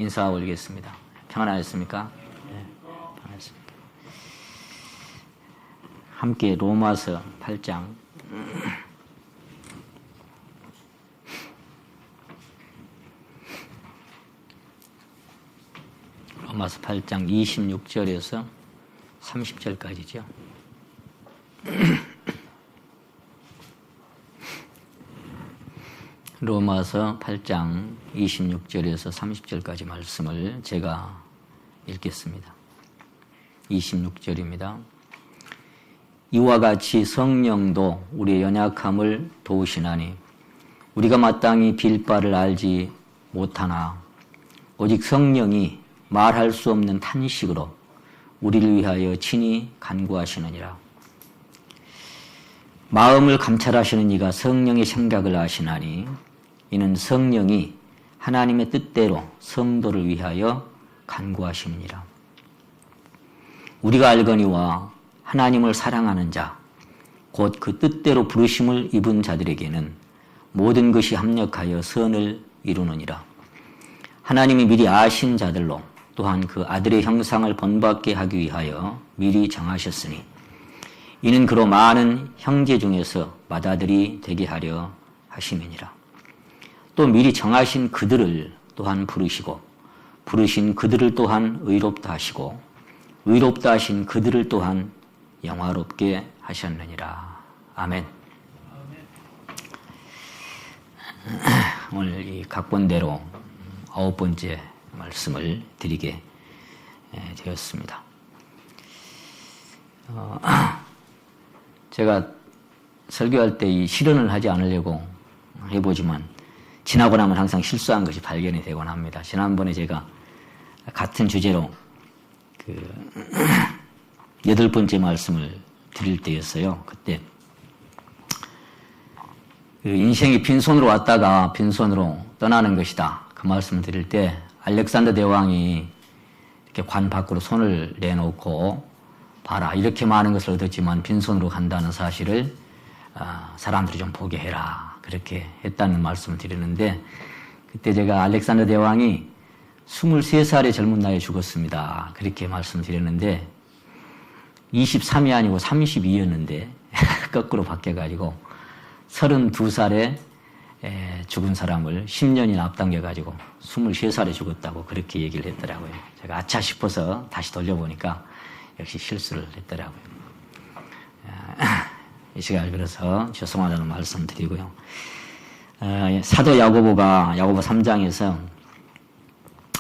인사 올리겠습니다. 평안하셨습니까? 네, 평안하셨습니다. 함께 로마서 8장 로마서 8장 26절에서 30절까지죠. 로마서 8장 26절에서 30절까지 말씀을 제가 읽겠습니다. 26절입니다. 이와 같이 성령도 우리의 연약함을 도우시나니 우리가 마땅히 빌 바를 알지 못하나 오직 성령이 말할 수 없는 탄식으로 우리를 위하여 친히 간구하시느니라. 마음을 감찰하시는 이가 성령의 생각을 아시나니 이는 성령이 하나님의 뜻대로 성도를 위하여 간구하심이니라. 우리가 알거니와 하나님을 사랑하는 자, 곧 그 뜻대로 부르심을 입은 자들에게는 모든 것이 합력하여 선을 이루느니라. 하나님이 미리 아신 자들로 또한 그 아들의 형상을 본받게 하기 위하여 미리 정하셨으니 이는 그로 많은 형제 중에서 맏아들이 되게 하려 하심이니라. 또 미리 정하신 그들을 또한 부르시고 부르신 그들을 또한 의롭다 하시고 의롭다 하신 그들을 또한 영화롭게 하셨느니라. 아멘. 오늘 이 각본대로 9번째 말씀을 드리게 되었습니다. 제가 설교할 때 이 실언을 하지 않으려고 해보지만 지나고 나면 항상 실수한 것이 발견이 되곤 합니다. 지난번에 제가 같은 주제로 8번째 말씀을 드릴 때였어요. 그때 인생이 빈손으로 왔다가 빈손으로 떠나는 것이다. 그 말씀을 드릴 때 알렉산더 대왕이 이렇게 관 밖으로 손을 내놓고 봐라, 이렇게 많은 것을 얻었지만 빈손으로 간다는 사실을 사람들이 좀 보게 해라, 그렇게 했다는 말씀을 드렸는데, 그때 제가 알렉산더 대왕이 23살의 젊은 나이에 죽었습니다, 그렇게 말씀드렸는데 23이 아니고 32였는데 거꾸로 바뀌어가지고 32살에 죽은 사람을 10년이나 앞당겨가지고 23살에 죽었다고 그렇게 얘기를 했더라고요. 제가 아차 싶어서 다시 돌려보니까 역시 실수를 했더라고요. 이 시간을 빌어서 죄송하다는 말씀 드리고요. 사도 야고보가 야고보 3장에서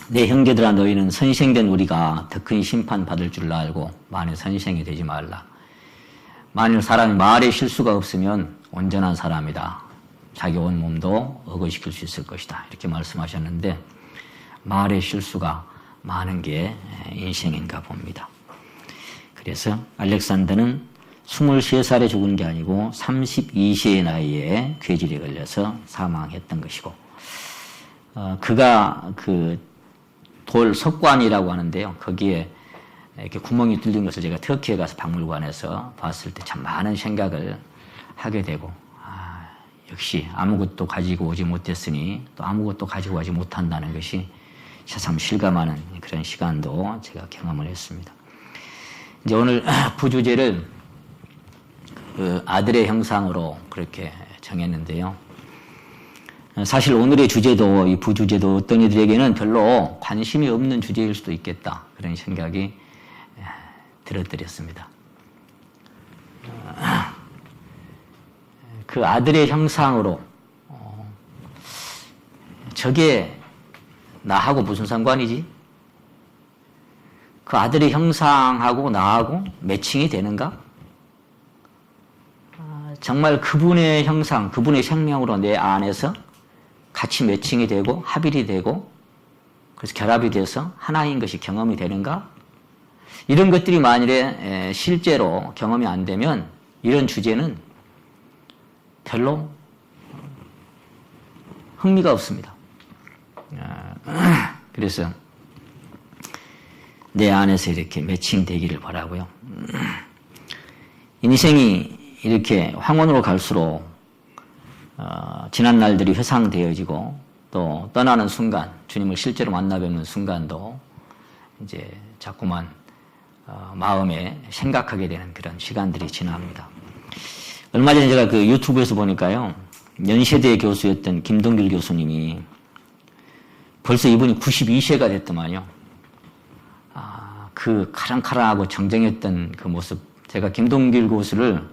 내 형제들아 너희는 선생된 우리가 더 큰 심판 받을 줄 알고 만일 선생이 되지 말라. 만일 사람이 말에 실수가 없으면 온전한 사람이다. 자기 온 몸도 억울시킬 수 있을 것이다. 이렇게 말씀하셨는데 말에 실수가 많은 게 인생인가 봅니다. 그래서 알렉산더는 23살에 죽은 게 아니고 32세의 나이에 괴질에 걸려서 사망했던 것이고, 그가 돌 석관이라고 하는데요. 거기에 이렇게 구멍이 뚫린 것을 제가 터키에 가서 박물관에서 봤을 때 참 많은 생각을 하게 되고, 역시 아무것도 가지고 오지 못했으니 또 아무것도 가지고 가지 못한다는 것이 새삼 실감하는 그런 시간도 제가 경험을 했습니다. 이제 오늘 부주제를 아들의 형상으로 그렇게 정했는데요. 사실 오늘의 주제도, 이 부주제도 어떤 이들에게는 별로 관심이 없는 주제일 수도 있겠다, 그런 생각이 들었더랬습니다. 그 아들의 형상으로, 저게 나하고 무슨 상관이지? 그 아들의 형상하고 나하고 매칭이 되는가? 정말 그분의 형상, 그분의 생명으로 내 안에서 같이 매칭이 되고 합일이 되고 그래서 결합이 돼서 하나인 것이 경험이 되는가? 이런 것들이 만일에 실제로 경험이 안 되면 이런 주제는 별로 흥미가 없습니다. 그래서 내 안에서 이렇게 매칭되기를 바라고요. 인생이 이렇게 황혼으로 갈수록 지난 날들이 회상되어지고 또 떠나는 순간, 주님을 실제로 만나 뵙는 순간도 이제 자꾸만 마음에 생각하게 되는 그런 시간들이 지납니다. 얼마 전에 제가 그 유튜브에서 보니까요, 연세대 교수였던 김동길 교수님이 벌써 이분이 92세가 됐더만요. 그 카랑카랑하고 정정했던 그 모습, 제가 김동길 교수를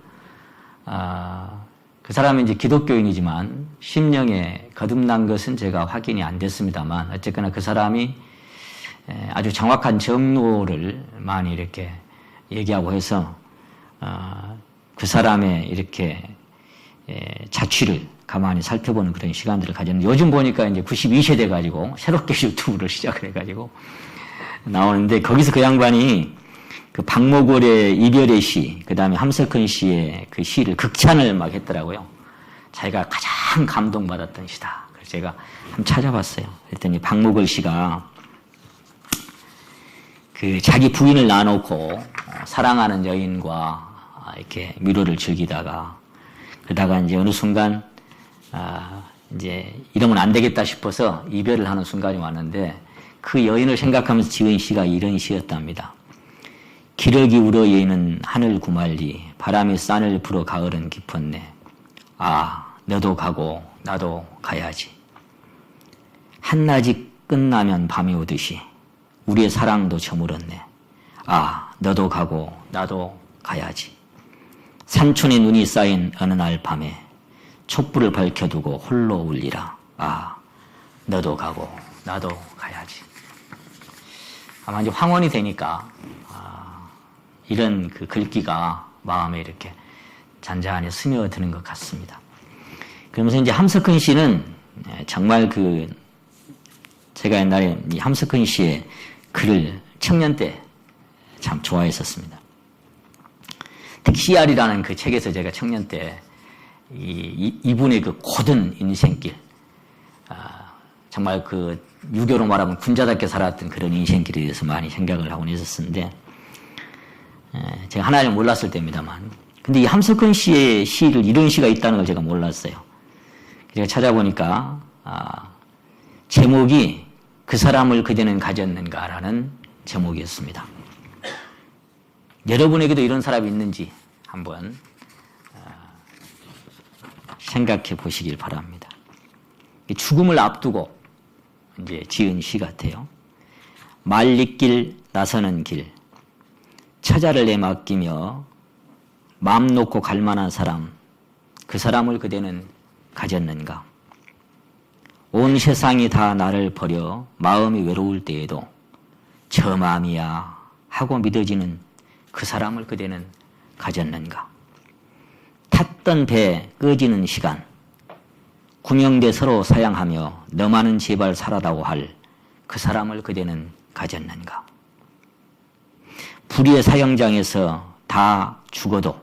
그 사람이 이제 기독교인이지만 심령에 거듭난 것은 제가 확인이 안 됐습니다만 어쨌거나 그 사람이 아주 정확한 정로를 많이 이렇게 얘기하고 해서 그 사람의 이렇게 자취를 가만히 살펴보는 그런 시간들을 가졌는데 요즘 보니까 이제 92세 돼가지고 새롭게 유튜브를 시작을 해가지고 나오는데 거기서 그 양반이 그 박목월의 이별의 시, 그 다음에 함석헌 씨의 그 시를 극찬을 막 했더라고요. 자기가 가장 감동받았던 시다. 그래서 제가 한번 찾아봤어요. 그랬더니 박목월 씨가 그 자기 부인을 놔놓고 사랑하는 여인과 이렇게 미로를 즐기다가 그러다가 이제 어느 순간 이제 이러면 안 되겠다 싶어서 이별을 하는 순간이 왔는데 그 여인을 생각하면서 지은 시가 이런 시였답니다. 기러기 울어 여인은 하늘 구말리 바람이 싼을 불어 가을은 깊었네. 너도 가고 나도 가야지. 한낮이 끝나면 밤이 오듯이 우리의 사랑도 저물었네. 너도 가고 나도 가야지. 산촌에 눈이 쌓인 어느 날 밤에 촛불을 밝혀두고 홀로 울리라. 너도 가고 나도 가야지. 아마 이제 황혼이 되니까 이런 그 글귀가 마음에 이렇게 잔잔히 스며드는 것 같습니다. 그러면서 이제 함석헌 씨는 정말 제가 옛날에 이 함석헌 씨의 글을 청년 때 참 좋아했었습니다. 택시알이라는 그 책에서 제가 청년 때 이분의 그 고든 인생길, 정말 그 유교로 말하면 군자답게 살았던 그런 인생길에 대해서 많이 생각을 하곤 했었는데, 제가 하나를 몰랐을 때입니다만, 근데 이 함석헌 씨의 시를 이런 시가 있다는 걸 제가 몰랐어요. 제가 찾아보니까 제목이 그 사람을 그대는 가졌는가라는 제목이었습니다. 여러분에게도 이런 사람이 있는지 한번 생각해 보시길 바랍니다. 죽음을 앞두고 이제 지은 시 같아요. 말리길 나서는 길, 처자를 내맡기며 마음 놓고 갈 만한 사람, 그 사람을 그대는 가졌는가? 온 세상이 다 나를 버려 마음이 외로울 때에도 저 마음이야 하고 믿어지는 그 사람을 그대는 가졌는가? 탔던 배 꺼지는 시간, 구명대 서로 사양하며 너만은 제발 살아다오 할 그 사람을 그대는 가졌는가? 불의의 사형장에서 다 죽어도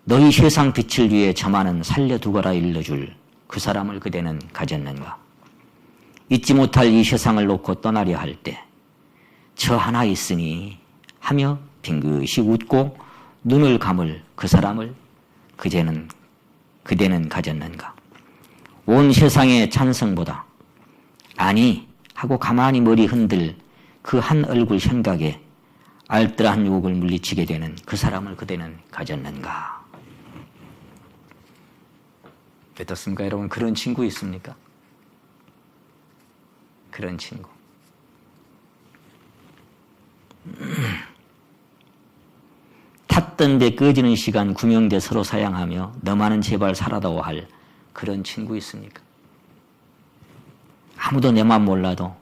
너희 세상 빛을 위해 저만은 살려두거라 일러줄 그 사람을 그대는 가졌는가? 잊지 못할 이 세상을 놓고 떠나려 할 때 저 하나 있으니 하며 빙긋이 웃고 눈을 감을 그 사람을 그대는 가졌는가? 온 세상의 찬성보다 아니 하고 가만히 머리 흔들 그 한 얼굴 생각에 알뜰한 유혹을 물리치게 되는 그 사람을 그대는 가졌는가? 어떻습니까? 여러분, 그런 친구 있습니까? 그런 친구. 탔던 데 꺼지는 시간 구명대 서로 사양하며 너만은 제발 살아다오 할 그런 친구 있습니까? 아무도 내 마음 몰라도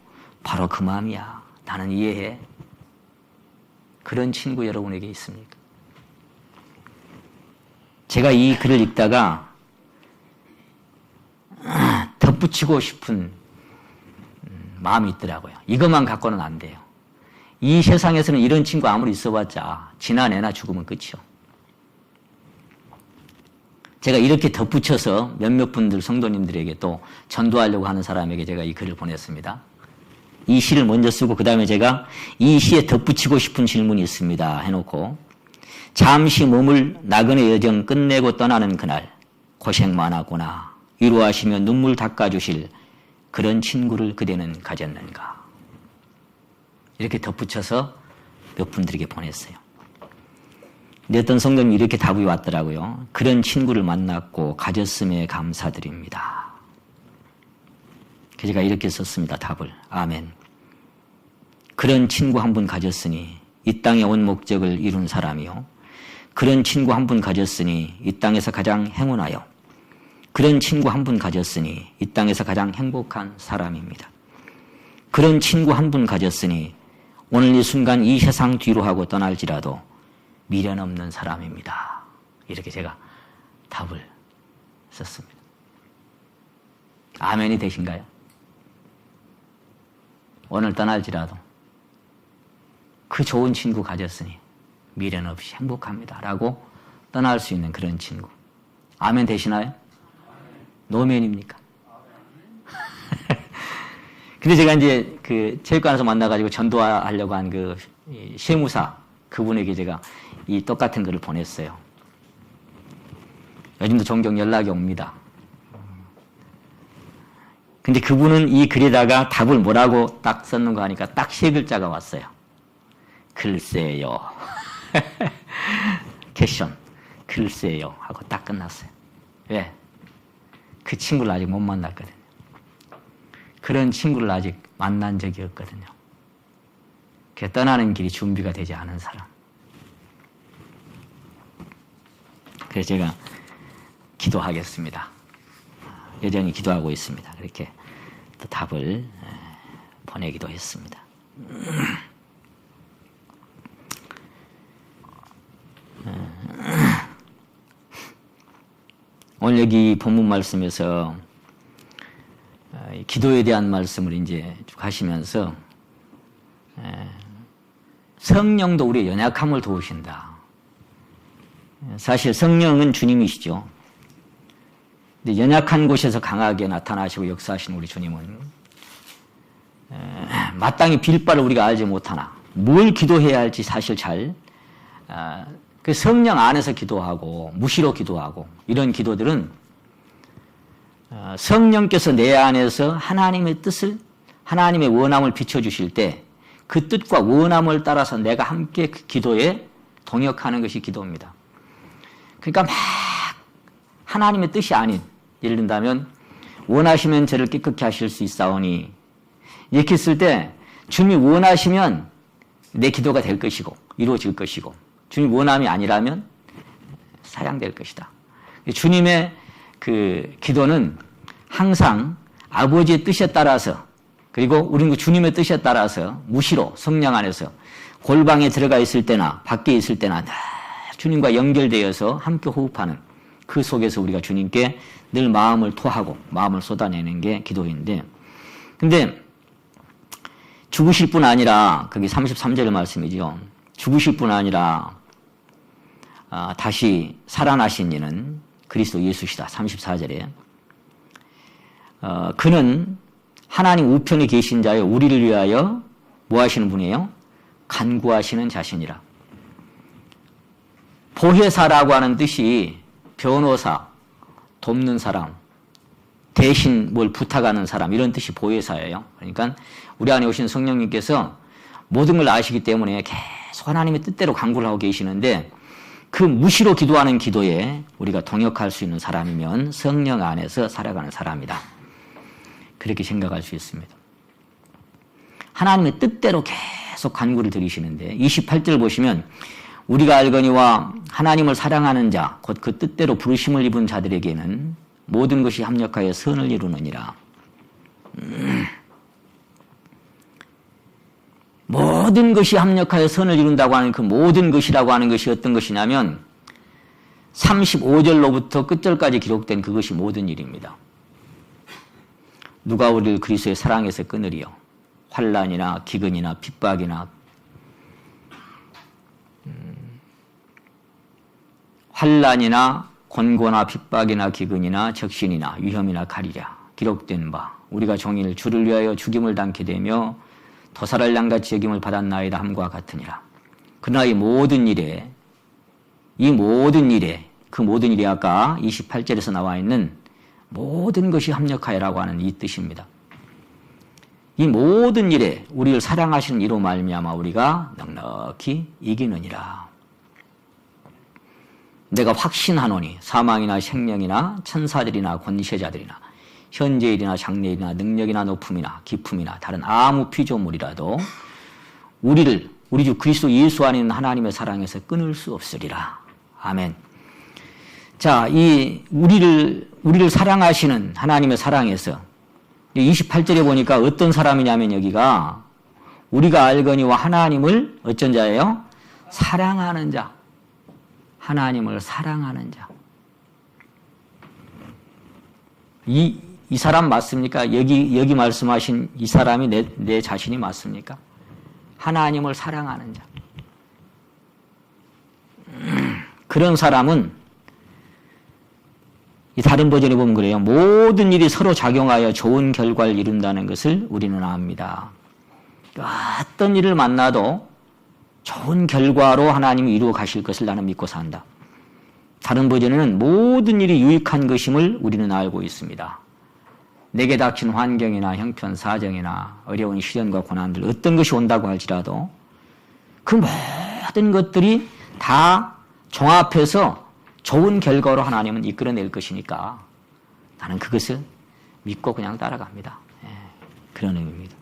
바로 그 마음이야. 나는 이해해. 그런 친구 여러분에게 있습니까? 제가 이 글을 읽다가 덧붙이고 싶은 마음이 있더라고요. 이것만 갖고는 안 돼요. 이 세상에서는 이런 친구 아무리 있어봤자 지나내나 죽으면 끝이요. 제가 이렇게 덧붙여서 몇몇 분들 성도님들에게 또 전도하려고 하는 사람에게 제가 이 글을 보냈습니다. 이 시를 먼저 쓰고 그 다음에 제가 이 시에 덧붙이고 싶은 질문이 있습니다 해놓고 잠시 몸을 나그네 여정 끝내고 떠나는 그날 고생 많았구나 위로하시며 눈물 닦아주실 그런 친구를 그대는 가졌는가. 이렇게 덧붙여서 몇 분들에게 보냈어요. 근데 어떤 성도님이 이렇게 답이 왔더라고요. 그런 친구를 만났고 가졌음에 감사드립니다. 제가 이렇게 썼습니다. 답을. 아멘. 그런 친구 한 분 가졌으니 이 땅에 온 목적을 이룬 사람이요. 그런 친구 한 분 가졌으니 이 땅에서 가장 행운하여 그런 친구 한 분 가졌으니 이 땅에서 가장 행복한 사람입니다. 그런 친구 한 분 가졌으니 오늘 이 순간 이 세상 뒤로 하고 떠날지라도 미련 없는 사람입니다. 이렇게 제가 답을 썼습니다. 아멘이 되신가요? 오늘 떠날지라도 그 좋은 친구 가졌으니 미련 없이 행복합니다. 라고 떠날 수 있는 그런 친구. 아멘 되시나요? 노멘입니까? 근데 제가 이제 그 체육관에서 만나가지고 전도하려고 한 그 세무사 그분에게 제가 이 똑같은 글을 보냈어요. 요즘도 종종 연락이 옵니다. 근데 그분은 이 글에다가 답을 뭐라고 딱 썼는가 하니까 딱 3글자가 왔어요. 글쎄요. 캐션. 글쎄요. 하고 딱 끝났어요. 왜? 그 친구를 아직 못 만났거든요. 그런 친구를 아직 만난 적이 없거든요. 떠나는 길이 준비가 되지 않은 사람. 그래서 제가 기도하겠습니다. 여전히 기도하고 있습니다. 그렇게 또 답을 보내기도 했습니다. 오늘 여기 본문 말씀에서 기도에 대한 말씀을 이제 쭉 하시면서 성령도 우리의 연약함을 도우신다. 사실 성령은 주님이시죠. 근데 연약한 곳에서 강하게 나타나시고 역사하시는 우리 주님은 마땅히 빌 바를 우리가 알지 못하나 뭘 기도해야 할지 사실 그 성령 안에서 기도하고 무시로 기도하고 이런 기도들은 성령께서 내 안에서 하나님의 뜻을 하나님의 원함을 비춰주실 때 그 뜻과 원함을 따라서 내가 함께 그 기도에 동역하는 것이 기도입니다. 그러니까 막 하나님의 뜻이 아닌, 예를 든다면 원하시면 저를 깨끗게 하실 수 있사오니 이렇게 했을 때 주님이 원하시면 내 기도가 될 것이고 이루어질 것이고 주님 원함이 아니라면 사양될 것이다. 주님의 그 기도는 항상 아버지의 뜻에 따라서 그리고 우리는 주님의 뜻에 따라서 무시로 성령 안에서 골방에 들어가 있을 때나 밖에 있을 때나 주님과 연결되어서 함께 호흡하는 그 속에서 우리가 주님께 늘 마음을 토하고 마음을 쏟아내는 게 기도인데 근데 죽으실 뿐 아니라 그게 33절의 말씀이죠. 죽으실 뿐 아니라 다시 살아나신 이는 그리스도 예수시다. 34절에 그는 하나님 우편에 계신 자여 우리를 위하여 뭐 하시는 분이에요? 간구하시는 자신이라. 보혜사라고 하는 뜻이 변호사, 돕는 사람, 대신 뭘 부탁하는 사람 이런 뜻이 보혜사예요. 그러니까 우리 안에 오신 성령님께서 모든 걸 아시기 때문에 계속 하나님의 뜻대로 간구를 하고 계시는데 그 무시로 기도하는 기도에 우리가 동역할 수 있는 사람이면 성령 안에서 살아가는 사람이다. 그렇게 생각할 수 있습니다. 하나님의 뜻대로 계속 간구를 드리시는데 28절 보시면 우리가 알거니와 하나님을 사랑하는 자, 곧 그 뜻대로 부르심을 입은 자들에게는 모든 것이 합력하여 선을 이루느니라. 모든 것이 합력하여 선을 이룬다고 하는 그 모든 것이라고 하는 것이 어떤 것이냐면 35절로부터 끝절까지 기록된 그것이 모든 일입니다. 누가 우리를 그리스도의 사랑에서 끊으리요? 환난이나 기근이나 핍박이나 환난이나 곤고나 핍박이나 기근이나 적신이나 위험이나 가리랴 기록된 바 우리가 종일 주를 위하여 죽임을 당케 되며 도살할 양같이 여김을 받았나이다 함과 같으니라. 그러나 이 모든 일에 그 모든 일이 아까 28절에서 나와 있는 모든 것이 합력하여라고 하는 이 뜻입니다. 이 모든 일에 우리를 사랑하시는 이로 말미암아 우리가 넉넉히 이기느니라. 내가 확신하노니 사망이나 생명이나 천사들이나 권세자들이나 현재일이나 장래일이나 능력이나 높음이나 깊음이나 다른 아무 피조물이라도 우리 주 그리스도 예수 안에 있는 하나님의 사랑에서 끊을 수 없으리라. 아멘. 자, 이 우리를 사랑하시는 하나님의 사랑에서 28절에 보니까 어떤 사람이냐면 여기가 우리가 알거니와 하나님을 어쩐 자예요? 사랑하는 자. 하나님을 사랑하는 자. 이 사람 맞습니까? 여기 말씀하신 이 사람이 내 자신이 맞습니까? 하나님을 사랑하는 자. 그런 사람은 이 다른 버전에 보면 그래요. 모든 일이 서로 작용하여 좋은 결과를 이룬다는 것을 우리는 압니다. 어떤 일을 만나도 좋은 결과로 하나님이 이루어 가실 것을 나는 믿고 산다. 다른 버전에는 모든 일이 유익한 것임을 우리는 알고 있습니다. 내게 닥친 환경이나 형편, 사정이나 어려운 시련과 고난들 어떤 것이 온다고 할지라도 그 모든 것들이 다 종합해서 좋은 결과로 하나님은 이끌어낼 것이니까 나는 그것을 믿고 그냥 따라갑니다. 그런 의미입니다.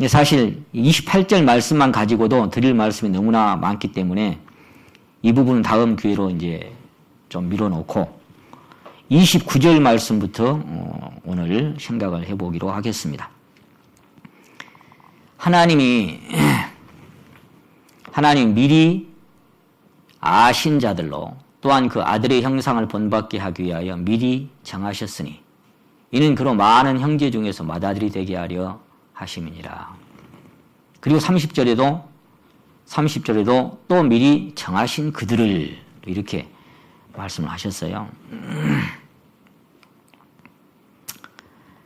사실 28절 말씀만 가지고도 드릴 말씀이 너무나 많기 때문에 이 부분은 다음 기회로 이제 좀 밀어놓고 29절 말씀부터 오늘 생각을 해보기로 하겠습니다. 하나님 미리 아신 자들로 또한 그 아들의 형상을 본받게 하기 위하여 미리 정하셨으니 이는 그로 많은 형제 중에서 맏아들이 되게 하려 하심이니라. 그리고 30절에도 또 미리 정하신 그들을 이렇게 말씀을 하셨어요.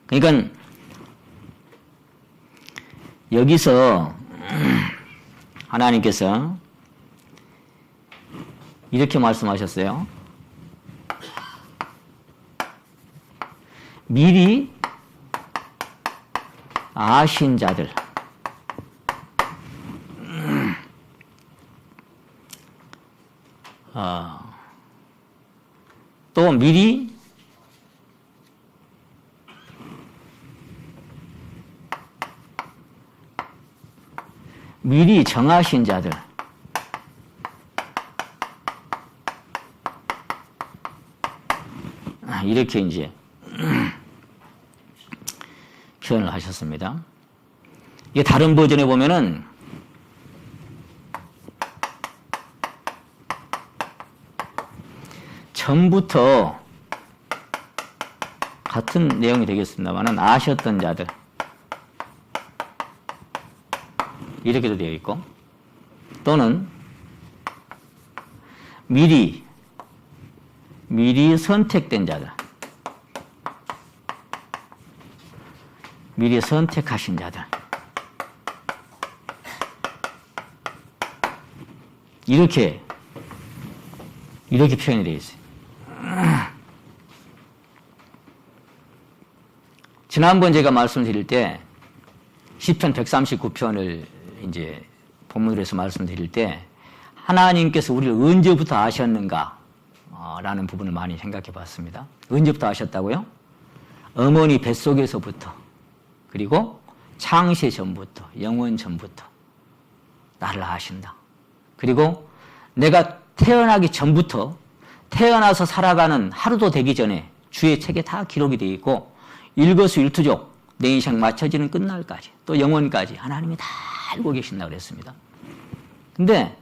그러니까 여기서 하나님께서 이렇게 말씀하셨어요. 미리 아신 자들. 또 미리 정하신 자들. 이렇게 이제 표현을 하셨습니다. 이게 다른 버전에 보면은 전부터 같은 내용이 되겠습니다만은 아셨던 자들 이렇게도 되어 있고 또는 미리 선택된 자들 미리 선택하신 자들 이렇게 표현이 되어 있어요. 지난번 제가 말씀드릴 때 시편 139편을 이제 본문으로 해서 말씀드릴 때 하나님께서 우리를 언제부터 아셨는가 라는 부분을 많이 생각해 봤습니다. 언제부터 아셨다고요? 어머니 뱃속에서부터 그리고 창세 전부터 영원 전부터 나를 아신다. 그리고 내가 태어나기 전부터 태어나서 살아가는 하루도 되기 전에 주의 책에 다 기록이 되어 있고 일거수일투족 내 인생 마쳐지는 끝날까지 또 영원까지 하나님이 다 알고 계신다고 그랬습니다. 근데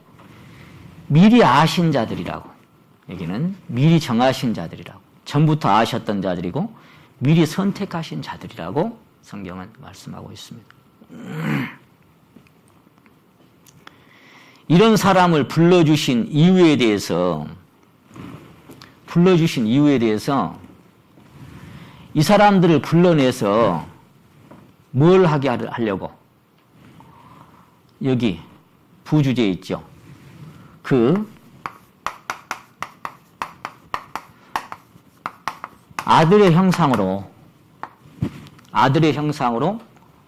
미리 아신 자들이라고 여기는 미리 정하신 자들이라고 전부터 아셨던 자들이고 미리 선택하신 자들이라고 성경은 말씀하고 있습니다. 이런 사람을 불러주신 이유에 대해서 이 사람들을 불러내서 뭘 하게 하려고 여기 부주제 있죠. 아들의 형상으로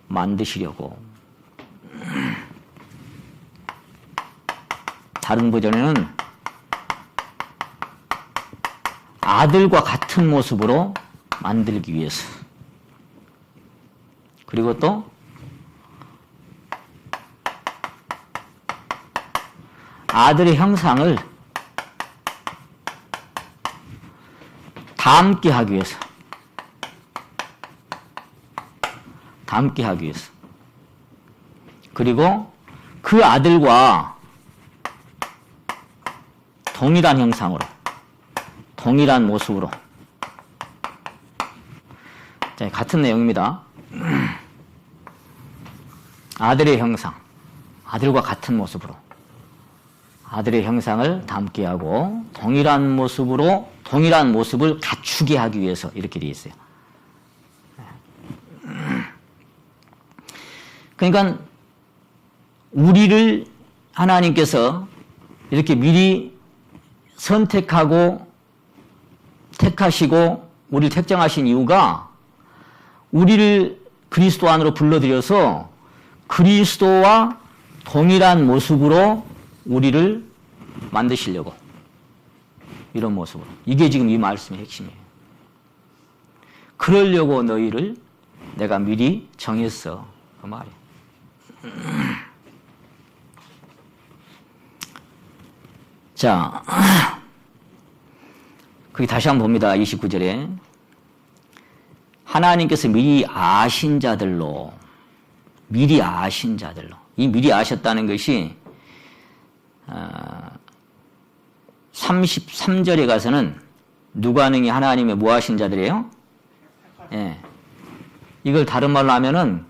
만드시려고. 다른 버전에는 아들과 같은 모습으로 만들기 위해서. 그리고 또 아들의 형상을 닮게 하기 위해서. 그리고 그 아들과 동일한 형상으로, 동일한 모습으로. 자, 같은 내용입니다. 아들의 형상, 아들과 같은 모습으로 아들의 형상을 담게 하고 동일한 모습을 갖추게 하기 위해서 이렇게 되어 있어요. 그러니까 우리를 하나님께서 이렇게 미리 택하시고 우리를 택정하신 이유가 우리를 그리스도 안으로 불러들여서 그리스도와 동일한 모습으로 우리를 만드시려고. 이런 모습으로. 이게 지금 이 말씀의 핵심이에요. 그러려고 너희를 내가 미리 정했어. 그 말이에요. 자, 거기 다시 한번 봅니다. 29절에. 하나님께서 미리 아신 자들로. 이 미리 아셨다는 것이 33절에 가서는 누가 능히 하나님의 뭐 하신 자들이에요? 예. 이걸 다른 말로 하면은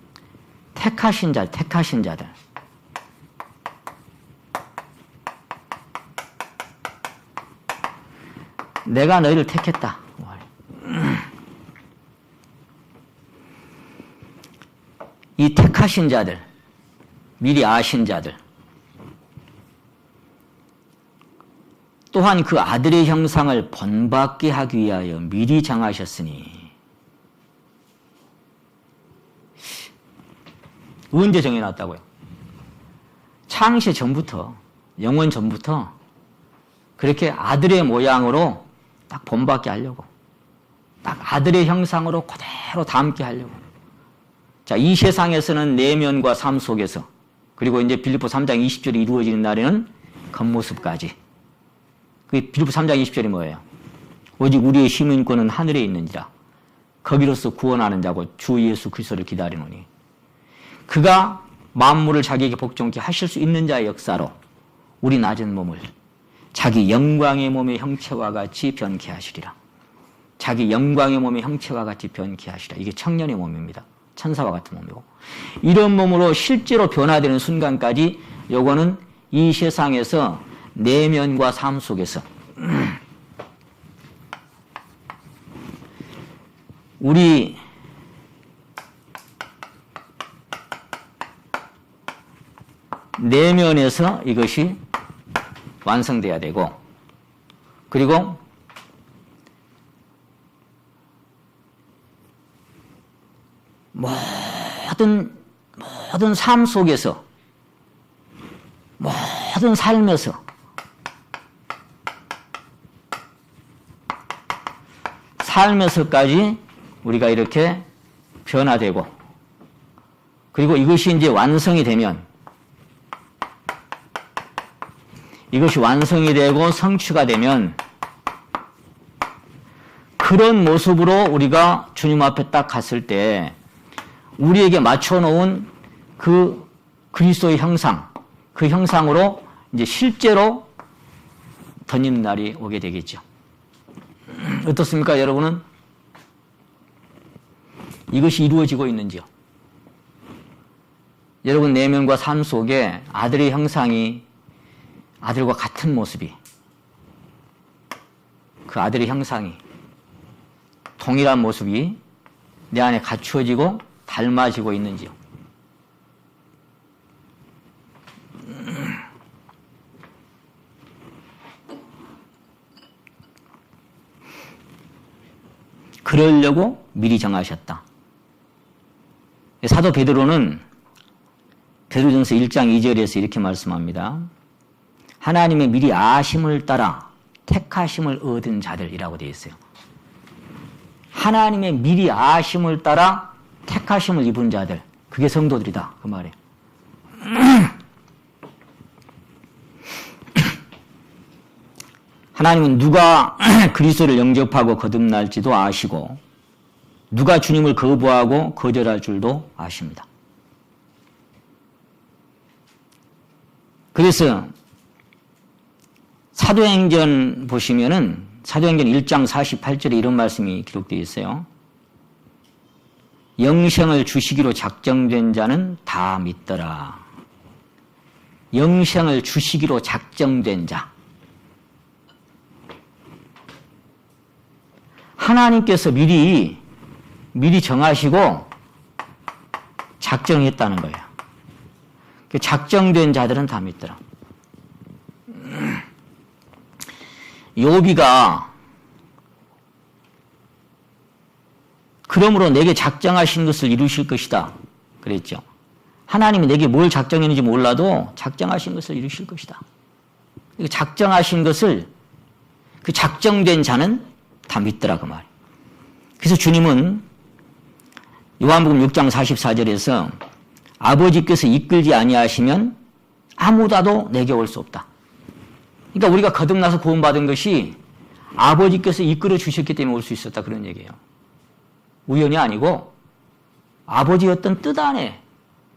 택하신 자들. 내가 너희를 택했다. 이 택하신 자들, 미리 아신 자들, 또한 그 아들의 형상을 본받게 하기 위하여 미리 정하셨으니. 언제 정해놨다고요? 창세 전부터, 영원 전부터 그렇게 아들의 모양으로 딱 본받게 하려고, 딱 아들의 형상으로 그대로 담게 하려고. 자, 이 세상에서는 내면과 삶 속에서, 그리고 이제 빌립보 3장 20절이 이루어지는 날에는 겉모습까지. 그 빌립보 3장 20절이 뭐예요? 오직 우리의 시민권은 하늘에 있는지라 거기로서 구원하는 자고 주 예수 그리스도를 기다리노니. 그가 만물을 자기에게 복종케 하실 수 있는 자의 역사로 우리 낮은 몸을 자기 영광의 몸의 형체와 같이 변케 하시리라. 자기 영광의 몸의 형체와 같이 변케 하시리라. 이게 청년의 몸입니다. 천사와 같은 몸이고. 이런 몸으로 실제로 변화되는 순간까지 요거는 이 세상에서 내면과 삶 속에서 우리 내면에서 이것이 완성돼야 되고, 그리고 모든 삶 속에서, 모든 삶에서 삶에서까지 우리가 이렇게 변화되고, 그리고 이것이 이제 완성이 되면, 이것이 완성이 되고 성취가 되면 그런 모습으로 우리가 주님 앞에 딱 갔을 때 우리에게 맞춰놓은 그 그리스도의 형상, 그 형상으로 이제 실제로 던지는 날이 오게 되겠죠. 어떻습니까, 여러분은? 이것이 이루어지고 있는지요? 여러분 내면과 삶 속에 아들의 형상이, 아들과 같은 모습이, 그 아들의 형상이, 동일한 모습이 내 안에 갖추어지고 닮아지고 있는지요? 그러려고 미리 정하셨다. 사도 베드로는 베드로전서 1장 2절에서 이렇게 말씀합니다. 하나님의 미리 아심을 따라 택하심을 얻은 자들이라고 되어 있어요. 하나님의 미리 아심을 따라 택하심을 입은 자들, 그게 성도들이다 그 말이에요. 하나님은 누가 그리스도를 영접하고 거듭날지도 아시고 누가 주님을 거부하고 거절할 줄도 아십니다. 그래서 사도행전 보시면은 사도행전 1장 48절에 이런 말씀이 기록되어 있어요. 영생을 주시기로 작정된 자는 다 믿더라. 영생을 주시기로 작정된 자. 하나님께서 미리 정하시고 작정했다는 거예요. 작정된 자들은 다 믿더라. 욥이가 그러므로 내게 작정하신 것을 이루실 것이다 그랬죠. 하나님이 내게 뭘 작정했는지 몰라도 작정하신 것을 이루실 것이다. 작정하신 것을 그 작정된 자는 다 믿더라 그 말이에요. 그래서 주님은 요한복음 6장 44절에서 아버지께서 이끌지 아니하시면 아무다도 내게 올 수 없다. 그러니까 우리가 거듭나서 구원받은 것이 아버지께서 이끌어 주셨기 때문에 올 수 있었다 그런 얘기예요. 우연이 아니고 아버지의 어떤 뜻 안에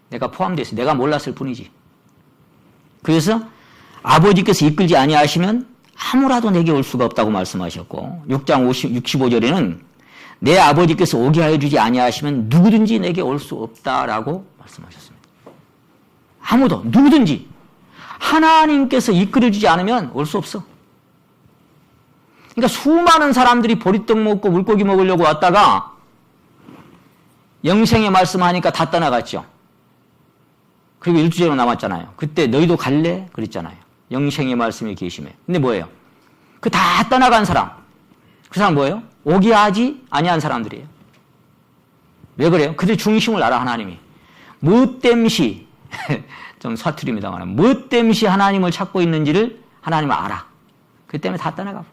내가 포함되어 있어. 내가 몰랐을 뿐이지. 그래서 아버지께서 이끌지 아니하시면 아무라도 내게 올 수가 없다고 말씀하셨고 6장 65절에는 내 아버지께서 오게 하여 주지 아니하시면 누구든지 내게 올 수 없다라고 말씀하셨습니다. 아무도 누구든지 하나님께서 이끌어주지 않으면 올 수 없어. 그러니까 수많은 사람들이 보리떡 먹고 물고기 먹으려고 왔다가 영생의 말씀하니까 다 떠나갔죠. 그리고 일주일로 남았잖아요. 그때 너희도 갈래? 그랬잖아요. 영생의 말씀이 계심에. 근데 뭐예요? 그 다 떠나간 사람. 그 사람 뭐예요? 오게 하지 아니한 사람들이에요. 왜 그래요? 그들 중심을 알아 하나님이. 뭐 땜시 좀 사투리입니다만 뭐 땜시 하나님을 찾고 있는지를 하나님은 알아. 그 때문에 다 떠나가.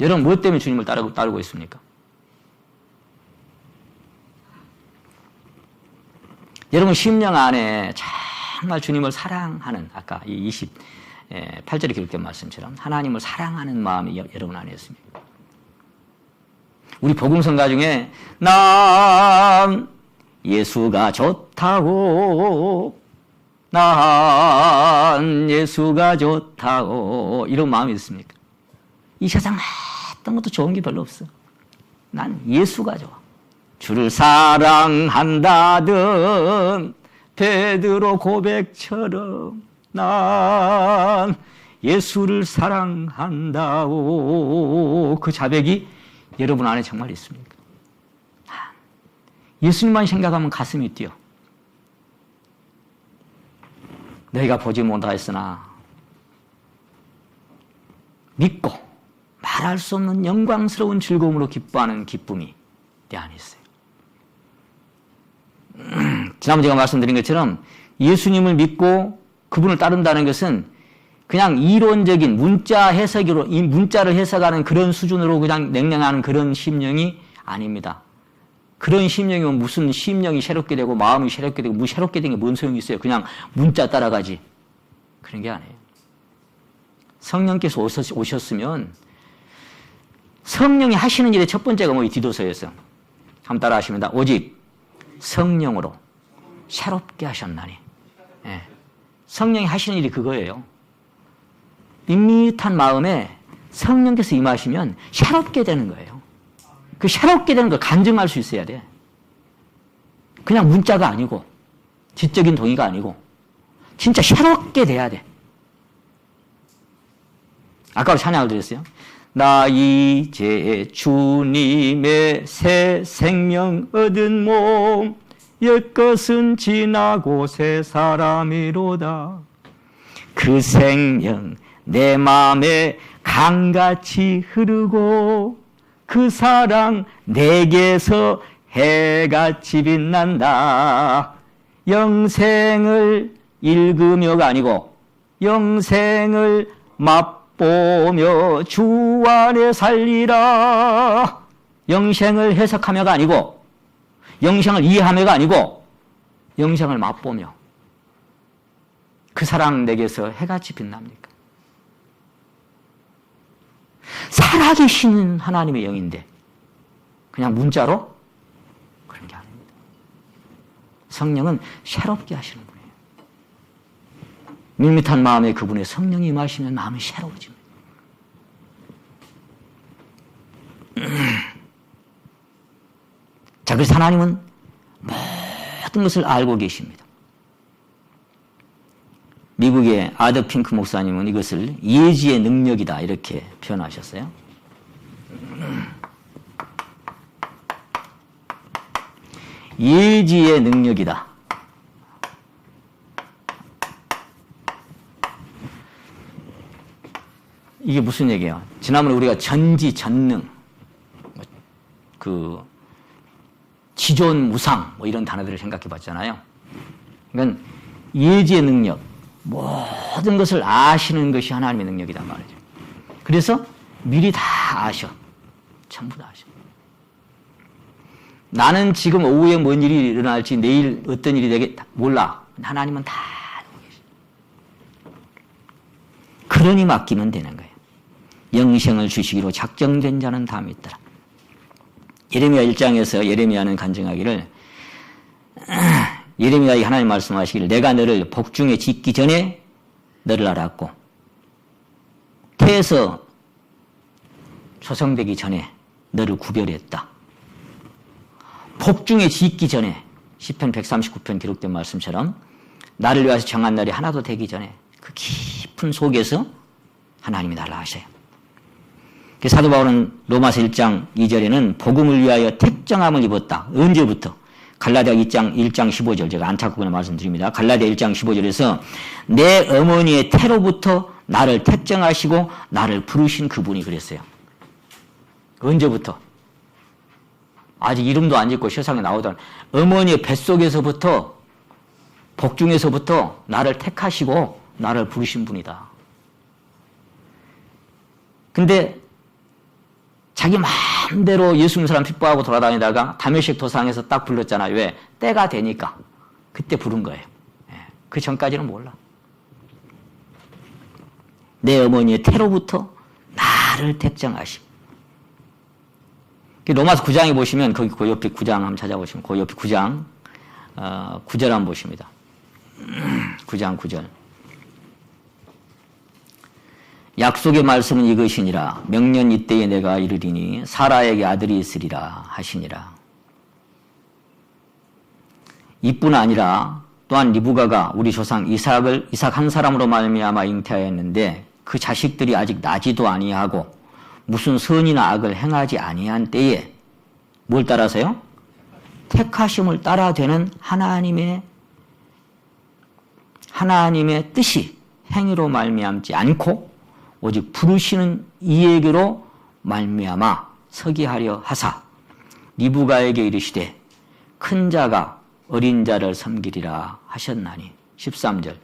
여러분 뭐 때문에 주님을 따르고 있습니까? 여러분 심령 안에 정말 주님을 사랑하는 아까 이 28절에 기록된 말씀처럼 하나님을 사랑하는 마음이 여러분 안에 있습니다. 우리 복음성가 중에 난 예수가 좋다고 난 예수가 좋다고 이런 마음이 있습니까? 이 세상 어떤 것도 좋은 게 별로 없어. 난 예수가 좋아. 주를 사랑한다던 베드로 고백처럼 난 예수를 사랑한다고 그 자백이 여러분 안에 정말 있습니까? 예수님만 생각하면 가슴이 뛰어. 너희가 보지 못하였으나 믿고 말할 수 없는 영광스러운 즐거움으로 기뻐하는 기쁨이 내 안에 있어요. 지난번 제가 말씀드린 것처럼 예수님을 믿고 그분을 따른다는 것은 그냥 이론적인 문자 해석으로 이 문자를 해석하는 그런 수준으로 그냥 냉랭하는 그런 심령이 아닙니다. 그런 심령이면 무슨 심령이 새롭게 되고 마음이 새롭게 되고 뭐 새롭게 된 게 뭔 소용이 있어요. 그냥 문자 따라가지. 그런 게 아니에요. 성령께서 오셨으면 성령이 하시는 일의 첫 번째가 뭐이 디도서였어요. 한번 따라 하십니다. 오직 성령으로 새롭게 하셨나니. 예. 성령이 하시는 일이 그거예요. 밋밋한 마음에 성령께서 임하시면 새롭게 되는 거예요. 그 새롭게 되는 걸 간증할 수 있어야 돼. 그냥 문자가 아니고 지적인 동의가 아니고 진짜 새롭게 돼야 돼. 아까 찬양을 드렸어요. 나 이제 주님의 새 생명 얻은 몸 옛것은 지나고 새 사람이로다. 그 생명 내 마음에 강같이 흐르고 그 사랑 내게서 해같이 빛난다. 영생을 읽으며가 아니고 영생을 맛보며 주 안에 살리라. 영생을 해석하며가 아니고 영생을 이해하며가 아니고 영생을 맛보며. 그 사랑 내게서 해같이 빛납니까? 살아계신 하나님의 영인데 그냥 문자로? 그런 게 아닙니다. 성령은 새롭게 하시는 분이에요. 밋밋한 마음에 그분의 성령이 임하시면 마음이 새로워집니다. 자, 그래서 하나님은 모든 것을 알고 계십니다. 미국의 아더 핑크 목사님은 이것을 예지의 능력이다 이렇게 표현하셨어요. 예지의 능력이다. 이게 무슨 얘기예요? 지난번에 우리가 전지전능, 지존무상 이런 단어들을 생각해 봤잖아요. 그러니까 예지의 능력, 모든 것을 아시는 것이 하나님의 능력이란 말이죠. 그래서 미리 다 아셔. 전부 다 아셔. 나는 지금 오후에 뭔 일이 일어날지 내일 어떤 일이 되게 몰라. 하나님은 다 알고 계셔. 그러니 맡기면 되는 거예요. 영생을 주시기로 작정된 자는 다 믿더라. 예레미야 1장에서 예레미야는 간증하기를 예레미야에게 하나님 말씀하시기를 내가 너를 복중에 짓기 전에 너를 알았고 태에서 초성되기 전에 너를 구별했다. 복중에 짓기 전에 시편 139편 기록된 말씀처럼 나를 위해서 정한 날이 하나도 되기 전에 그 깊은 속에서 하나님이 나를 아셔요. 사도 바울은 로마서 1장 2절에는 복음을 위하여 택정함을 입었다. 언제부터? 갈라디아 1장 15절 제가 안타깝게 말씀드립니다. 갈라디아 1장 15절에서 내 어머니의 태로부터 나를 택정하시고 나를 부르신 그분이 그랬어요. 언제부터? 아직 이름도 안 짓고 세상에 나오던 어머니의 뱃속에서부터 복중에서부터 나를 택하시고 나를 부르신 분이다. 근데 자기 마음대로 예수 믿는 사람 핍박하고 돌아다니다가 다메섹 도상에서 딱 불렀잖아요. 왜? 때가 되니까. 그때 부른 거예요. 그 전까지는 몰라. 내 어머니의 태로부터 나를 택정하심. 로마서 9장에 보시면 거기 그 옆에 9장 한번 찾아보시면 그 옆에 9장 9절 한번 보십니다. 9장 9절. 약속의 말씀은 이것이니라. 명년 이때에 내가 이르리니 사라에게 아들이 있으리라 하시니라. 이뿐 아니라 또한 리브가가 우리 조상 이삭 한 사람으로 말미암아 잉태하였는데 그 자식들이 아직 나지도 아니하고 무슨 선이나 악을 행하지 아니한 때에 뭘 따라서요? 택하심을 따라 되는 하나님의 뜻이 행위로 말미암지 않고 오직 부르시는 이에게로 말미암아 서게 하려 하사 리브가에게 이르시되 큰 자가 어린 자를 섬기리라 하셨나니 13절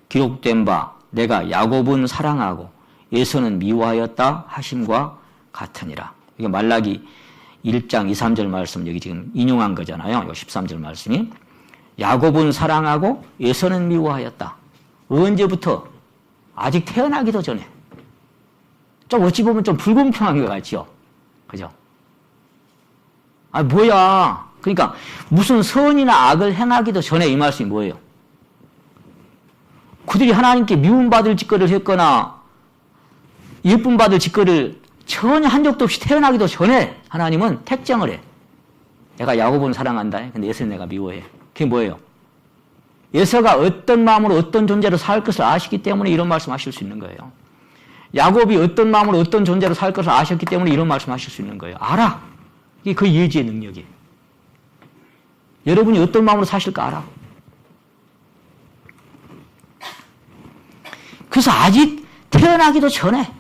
기록된 바 내가 야곱은 사랑하고 에서는 미워하였다 하심과 같으니라. 이게 말라기 1장 2, 3절 말씀 여기 지금 인용한 거잖아요. 이 13절 말씀이 야곱은 사랑하고 에서는 미워하였다. 언제부터? 아직 태어나기도 전에. 좀 어찌 보면 좀 불공평한 것 같죠? 그죠? 아, 뭐야. 그러니까 무슨 선이나 악을 행하기도 전에 이 말씀이 뭐예요? 그들이 하나님께 미움받을 짓거리를 했거나 예쁨받을 짓거리를 전혀 한 적도 없이 태어나기도 전에 하나님은 택정을 해. 내가 야곱은 사랑한다. 근데 에서는 내가 미워해. 그게 뭐예요? 에서가 어떤 마음으로 어떤 존재로 살 것을 아시기 때문에 이런 말씀 하실 수 있는 거예요. 야곱이 어떤 마음으로 어떤 존재로 살 것을 아셨기 때문에 이런 말씀 하실 수 있는 거예요. 알아. 이게 그 예지의 능력이에요. 여러분이 어떤 마음으로 사실까 알아. 그래서 아직 태어나기도 전에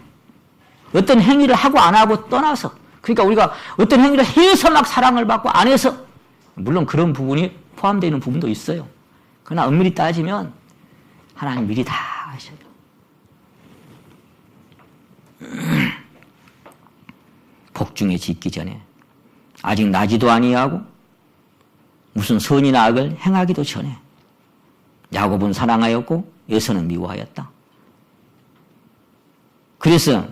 어떤 행위를 하고 안 하고 떠나서 그러니까 우리가 어떤 행위를 해서 막 사랑을 받고 안 해서, 물론 그런 부분이 포함되어 있는 부분도 있어요. 그러나 엄밀히 따지면 하나님 미리 다 아셔요. 복중에 짓기 전에 아직 나지도 아니하고 무슨 선이나 악을 행하기도 전에 야곱은 사랑하였고 에서는 미워하였다. 그래서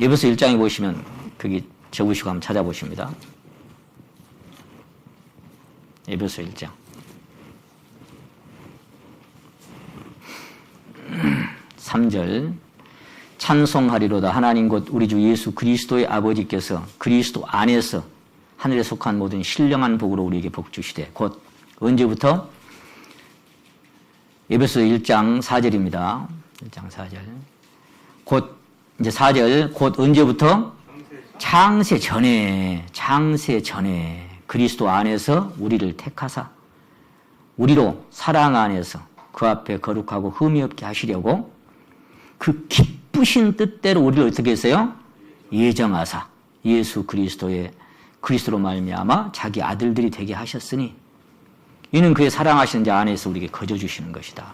에베소 1장에 보시면 거기 적으시고 한번 찾아보십니다. 에베소 1장 3절 찬송하리로다 하나님 곧 우리 주 예수 그리스도의 아버지께서 그리스도 안에서 하늘에 속한 모든 신령한 복으로 우리에게 복 주시되 곧 언제부터? 에베소 1장 4절입니다. 1장 4절 곧 이제 4절 곧 언제부터? 창세 전에 그리스도 안에서 우리를 택하사 우리로 사랑 안에서 그 앞에 거룩하고 흠이 없게 하시려고 그 기쁘신 뜻대로 우리를 어떻게 했어요? 예정하사 예수 그리스도로 말미암아 자기 아들들이 되게 하셨으니 이는 그의 사랑하시는 자 안에서 우리에게 거저 주시는 것이다.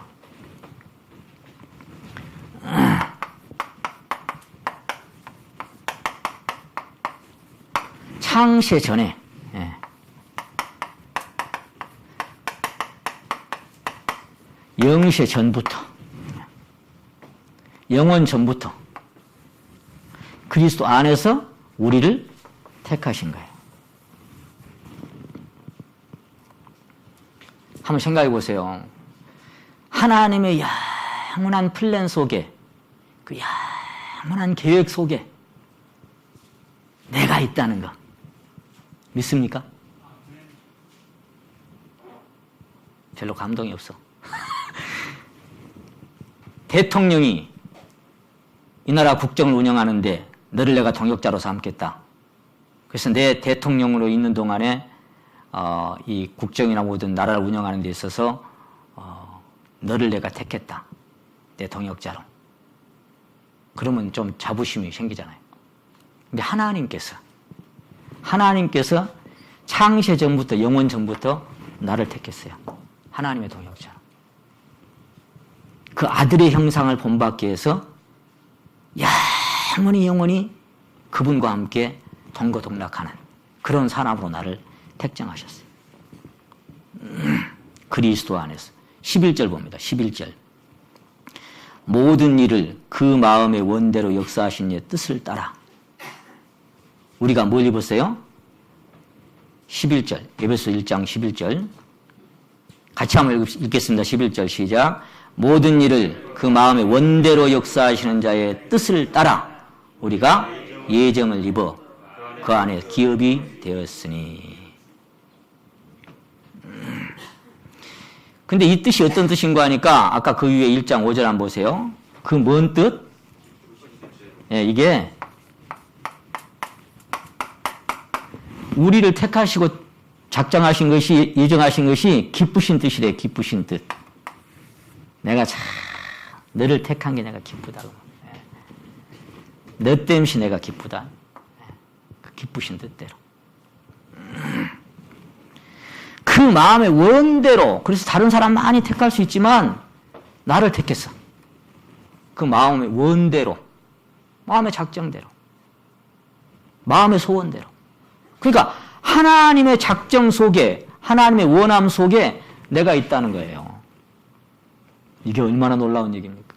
창세 전에 영세 전부터 영원 전부터 그리스도 안에서 우리를 택하신 거예요. 한번 생각해 보세요. 하나님의 영원한 플랜 속에 그 영원한 계획 속에 내가 있다는 거 믿습니까? 별로 감동이 없어. 대통령이 이 나라 국정을 운영하는데 너를 내가 동역자로 삼겠다. 그래서 내 대통령으로 있는 동안에 이 국정이나 모든 나라를 운영하는 데 있어서 너를 내가 택했다. 내 동역자로. 그러면 좀 자부심이 생기잖아요. 근데 하나님께서 창세 전부터 영원 전부터 나를 택했어요. 하나님의 동역자로. 그 아들의 형상을 본받기 위해서 영원히 그분과 함께 동거동락하는 그런 사람으로 나를 택정하셨어요. 그리스도 안에서 11절 봅니다. 11절 모든 일을 그 마음의 원대로 역사하신 이의 뜻을 따라 우리가 뭘 입었어요? 11절 에베소 1장 11절 같이 한번 읽겠습니다. 11절 시작 모든 일을 그 마음의 원대로 역사하시는 자의 뜻을 따라 우리가 예정을 입어 그 안에 기업이 되었으니. 근데 이 뜻이 어떤 뜻인가 하니까 아까 그 위에 1장 5절 한번 보세요. 그 뭔 뜻? 이게 우리를 택하시고 작정하신 것이 예정하신 것이 기쁘신 뜻이래. 기쁘신 뜻. 내가 참 너를 택한 게 내가 기쁘다. 너 때문에 내가 기쁘다. 그 기쁘신 뜻대로. 그 마음의 원대로. 그래서 다른 사람 많이 택할 수 있지만 나를 택했어. 그 마음의 원대로. 마음의 작정대로. 마음의 소원대로. 그러니까 하나님의 작정 속에 하나님의 원함 속에 내가 있다는 거예요. 이게 얼마나 놀라운 얘기입니까?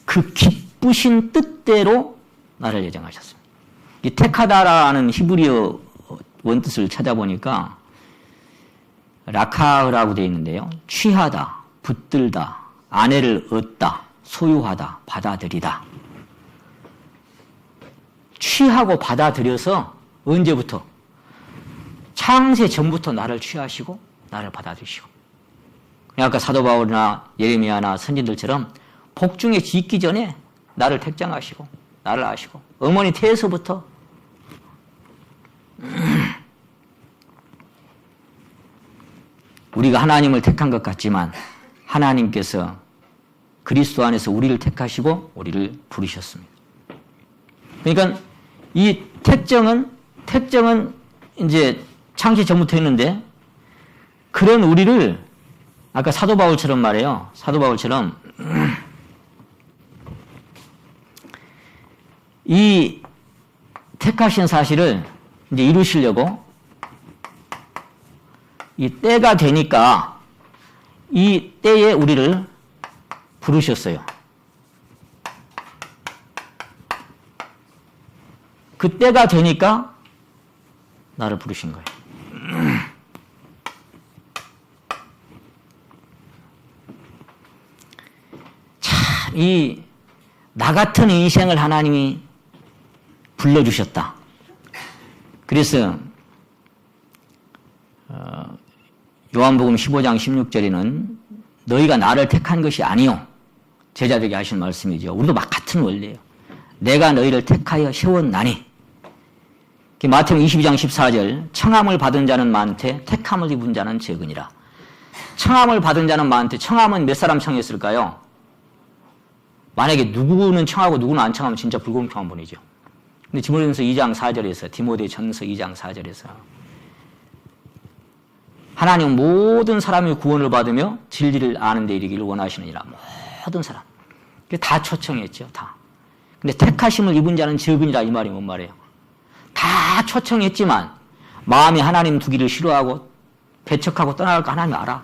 그 기쁘신 뜻대로 나를 예정하셨습니다. 이 택하다라는 히브리어 원뜻을 찾아보니까 라카라고 되어 있는데요. 취하다, 붙들다, 아내를 얻다, 소유하다, 받아들이다. 취하고 받아들여서 언제부터? 창세 전부터 나를 취하시고 나를 받아들이시고. 아까 사도 바울이나 예레미야나 선진들처럼 복중에 짓기 전에 나를 택정하시고 나를 아시고 어머니 태에서부터 우리가 하나님을 택한 것 같지만 하나님께서 그리스도 안에서 우리를 택하시고 우리를 부르셨습니다. 그러니까 이 택정은 이제 창시 전부터 했는데 그런 우리를 아까 사도 바울처럼 말해요. 사도 바울처럼 이 택하신 사실을 이제 이루시려고 이 때가 되니까 이 때에 우리를 부르셨어요. 그 때가 되니까 나를 부르신 거예요. 참, 이 나 같은 인생을 하나님이 불러주셨다. 그래서 요한복음 15장 16절에는 너희가 나를 택한 것이 아니요 제자들에게 하신 말씀이죠. 우리도 막 같은 원리예요. 내가 너희를 택하여 세웠나니. 마태복음 22장 14절 청함을 받은 자는 많되 택함을 입은 자는 적으니라. 청함을 받은 자는 많되 청함은 몇 사람 청했을까요? 만약에 누구는 청하고 누구는 안 청하면 진짜 불공평한 분이죠. 근데 디모데전서 2장 4절에서 디모데전서 2장 4절에서 하나님은 모든 사람이 구원을 받으며 진리를 아는 데 이르기를 원하시느니라. 모든 사람. 다 초청했죠. 다. 근데 택하심을 입은 자는 적으니라 이 말이 뭔 말이에요? 다 초청했지만 마음이 하나님 두기를 싫어하고 배척하고 떠나갈 거 하나님 알아.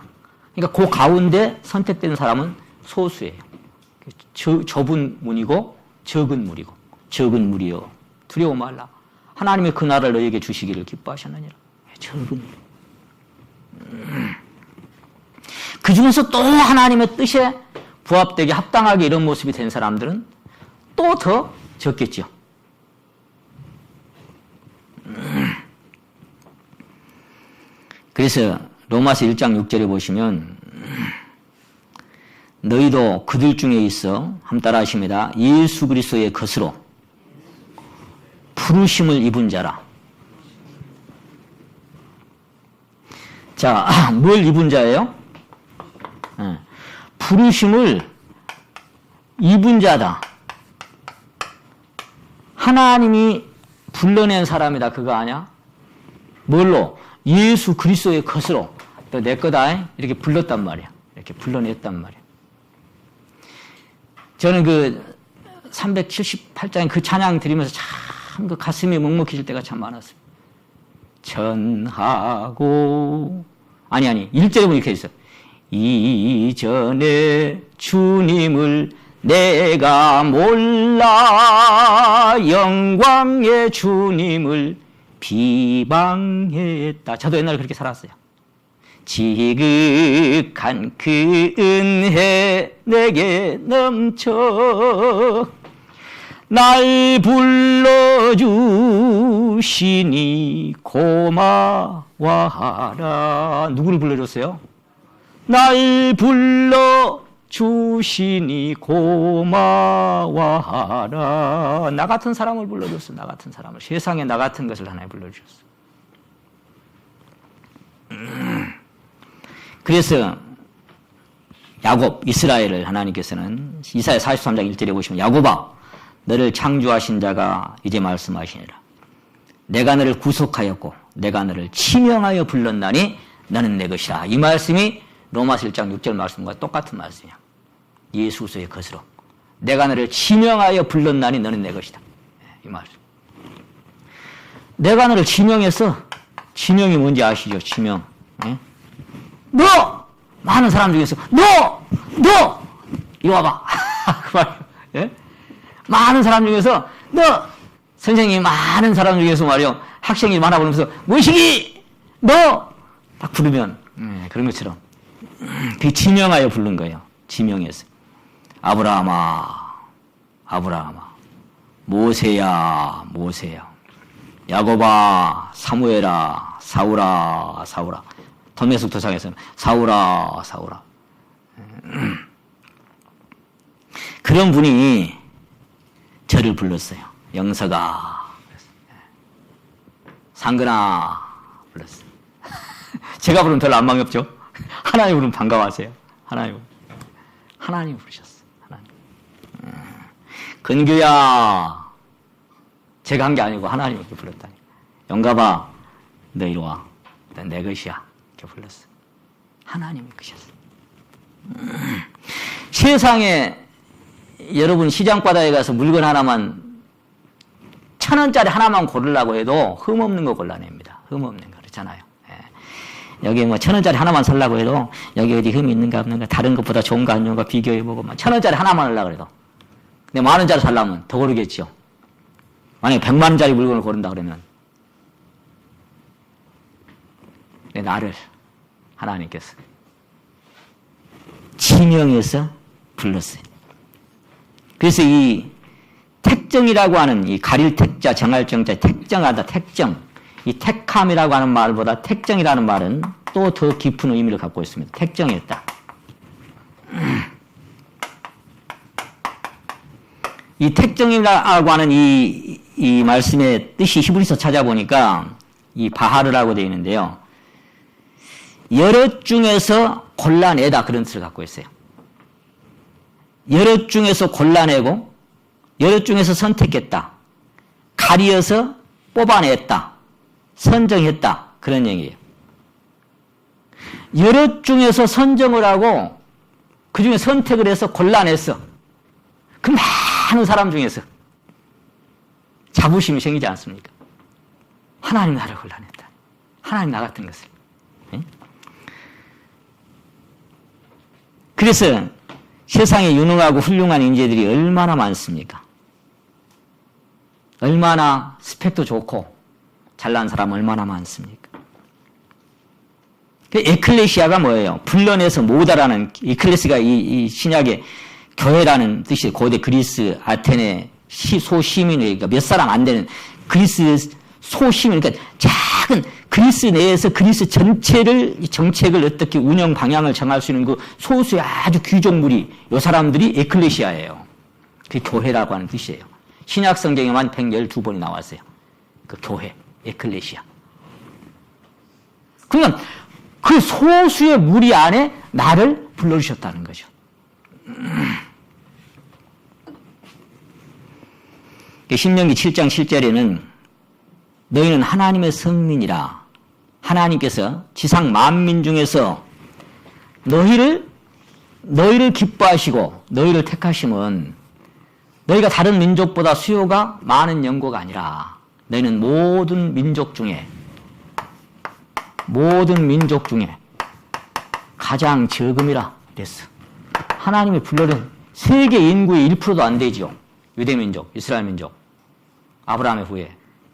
그러니까 그 가운데 선택된 사람은 소수예요. 좁은 문이고 적은 물이고 적은 물이요. 두려워 말라. 하나님이 그 나라를 너에게 주시기를 기뻐하셨느니라. 적은 물. 그 중에서 또 하나님의 뜻에 부합되게 합당하게 이런 모습이 된 사람들은 또 더 적겠죠. 그래서 로마서 1장 6절에 보시면 너희도 그들 중에 있어 함 따라 하십니다. 예수 그리스도의 것으로 부르심을 입은 자라. 자, 뭘 입은 자예요? 부르심을 입은 자다. 하나님이 불러낸 사람이다. 그거 아냐? 뭘로? 예수 그리스도의 것으로. 너 내 거다. 이렇게 불렀단 말이야. 이렇게 불러냈단 말이야. 저는 그 378장 그 찬양 들으면서 참 그 가슴이 먹먹해질 때가 참 많았어요. 전하고 아니 1절에 보면 이렇게 있어요. 이전에 주님을 내가 몰라 영광의 주님을 비방했다. 저도 옛날에 그렇게 살았어요. 지극한 그 은혜 내게 넘쳐 날 불러주시니 고마워하라. 누구를 불러줬어요? 날 불러주시니 고마워하라. 나 같은 사람을 불러줬어. 나 같은 사람을. 세상에 나 같은 것을 하나님 불러주셨어. 그래서 야곱, 이스라엘을 하나님께서는 이사야 43장 1절에 보시면 야곱아 너를 창조하신 자가 이제 말씀하시니라. 내가 너를 구속하였고 내가 너를 치명하여 불렀나니 너는 내 것이라. 이 말씀이 로마서 1장 6절 말씀과 똑같은 말씀이야. 예수 그리스도의 것으로 내가 너를 치명하여 불렀나니 너는 내 것이다. 이 말씀. 내가 너를 치명했어. 치명이 뭔지 아시죠? 치명. 너! 많은 사람 중에서 너! 이리 와봐. 그 말이에요. 예? 많은 사람 중에서 너! 선생님이 많은 사람 중에서 말이요. 학생이 많아 보면서 무식이! 너! 딱 부르면 그런 것처럼 그 지명하여 부른 거예요. 지명했어요. 아브라함아 모세야 야곱아 사무엘아 사울아 더메섹 도상에서는 사울아 그런 분이 저를 불렀어요. 영서가 상근아 불렀어요. 제가 부르면 별로 안 반갑죠? 하나님 부르면 반가워하세요. 하나님 부르셨어요. 근규야. 제가 한 게 아니고 하나님이 이렇게 불렀다니. 영감아, 너 이리 와. 너 내 것이야. 이렇게 불렀어. 하나님이 그셨어. 세상에 여러분 시장바닥에 가서 물건 하나만 1,000원짜리 하나만 고르려고 해도 흠없는 거 골라냅니다. 흠없는 거 그렇잖아요. 예. 여기 뭐 1,000원짜리 하나만 살려고 해도 여기 어디 흠이 있는가 없는가 다른 것보다 좋은가 안 좋은가 비교해보고 1,000원짜리 하나만 하려고 해도 근데 10,000원짜리 살려면 더 고르겠죠. 만약에 100만원짜리 물건을 고른다 그러면 나를 하나님께서 지명해서 불렀어요. 그래서 이 택정이라고 하는 이 가릴 택자, 정할 정자, 택정하다, 택정. 이 택함이라고 하는 말보다 택정이라는 말은 또 더 깊은 의미를 갖고 있습니다. 택정했다. 이 택정이라고 하는 이 말씀의 뜻이 히브리서 찾아보니까 이 바하르라고 되어 있는데요. 여럿 중에서 골라내다 그런 뜻을 갖고 있어요. 여럿 중에서 골라내고 여럿 중에서 선택했다. 가리어서 뽑아냈다. 선정했다. 그런 얘기예요. 여럿 중에서 선정을 하고 그 중에 선택을 해서 골라냈어. 그 많은 사람 중에서 자부심이 생기지 않습니까? 하나님 나를 골라냈다. 하나님 나 같은 것을. 그래서 세상에 유능하고 훌륭한 인재들이 얼마나 많습니까? 얼마나 스펙도 좋고 잘난 사람 얼마나 많습니까? 에클레시아가 뭐예요? 불러내서 모으다라는 에클레시아가 이 신약의 교회라는 뜻이 고대 그리스 아테네 소시민의 그러니까 몇 사람 안 되는 그리스 소시민 그러니까 작은 그리스 내에서 그리스 전체를 정책을 어떻게 운영 방향을 정할 수 있는 그 소수의 아주 귀족무리 이 사람들이 에클레시아예요. 그게 교회라고 하는 뜻이에요. 신약 성경에만 112번이 나왔어요. 그 교회, 에클레시아. 그러면 그 소수의 무리 안에 나를 불러주셨다는 거죠. 신명기 7장 7절에는 너희는 하나님의 성민이라 하나님께서 지상 만민 중에서 너희를 기뻐하시고 너희를 택하심은 너희가 다른 민족보다 수요가 많은 연고가 아니라 너희는 모든 민족 중에 가장 적음이라 그랬어. 하나님이 불러낸 세계 인구의 1%도 안 되죠. 유대민족, 이스라엘 민족, 아브라함의 후예.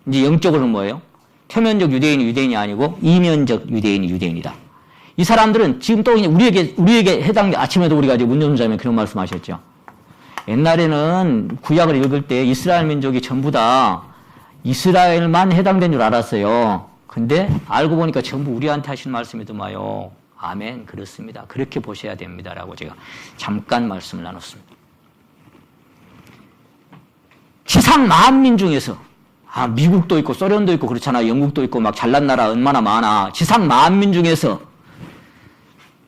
이제 영적으로는 뭐예요? 표면적 유대인이 유대인이 아니고 이면적 유대인이 유대인이다. 이 사람들은 지금 또 우리에게 아침에도 우리가 이제 문정자면 그런 말씀하셨죠. 옛날에는 구약을 읽을 때 이스라엘 민족이 전부 다 이스라엘만 해당된 줄 알았어요. 근데 알고 보니까 전부 우리한테 하신 말씀이더만요. 아멘, 그렇습니다. 그렇게 보셔야 됩니다라고 제가 잠깐 말씀을 나눴습니다. 지상 만민 중에서 미국도 있고 소련도 있고 그렇잖아. 영국도 있고 막 잘난 나라 얼마나 많아. 지상 만민 중에서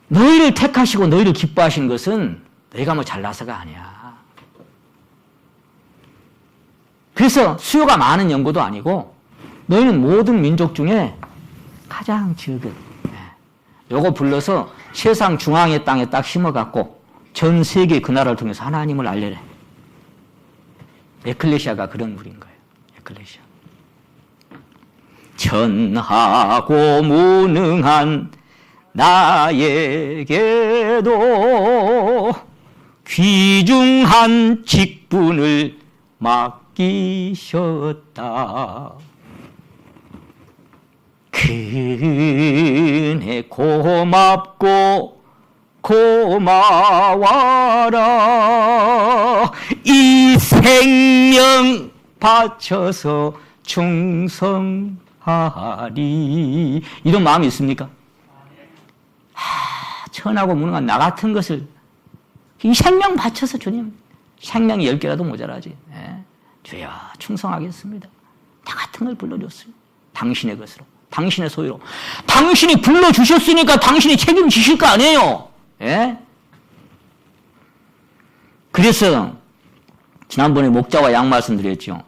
너희를 택하시고 너희를 기뻐하신 것은 너희가 뭐 잘나서가 아니야. 그래서 수요가 많은 연고도 아니고 너희는 모든 민족 중에 가장 적은 요거 불러서 세상 중앙의 땅에 딱 심어갖고 전 세계 그 나라를 통해서 하나님을 알려래. 에클레시아가 그런 무리인 거예요. 에클레시아. 전하고 무능한 나에게도 귀중한 직분을 맡기셨다. 그네 고맙고 고마워라. 이 생명 바쳐서 충성하리. 이런 마음이 있습니까? 천하고 무능한 나 같은 것을 이 생명 바쳐서 주님, 생명이 10개라도 모자라지. 주여 충성하겠습니다. 나 같은 걸 불러줬습니다. 당신의 것으로, 당신의 소유로. 당신이 불러주셨으니까 당신이 책임지실 거 아니에요. 예? 그래서 지난번에 목자와 양 말씀드렸죠.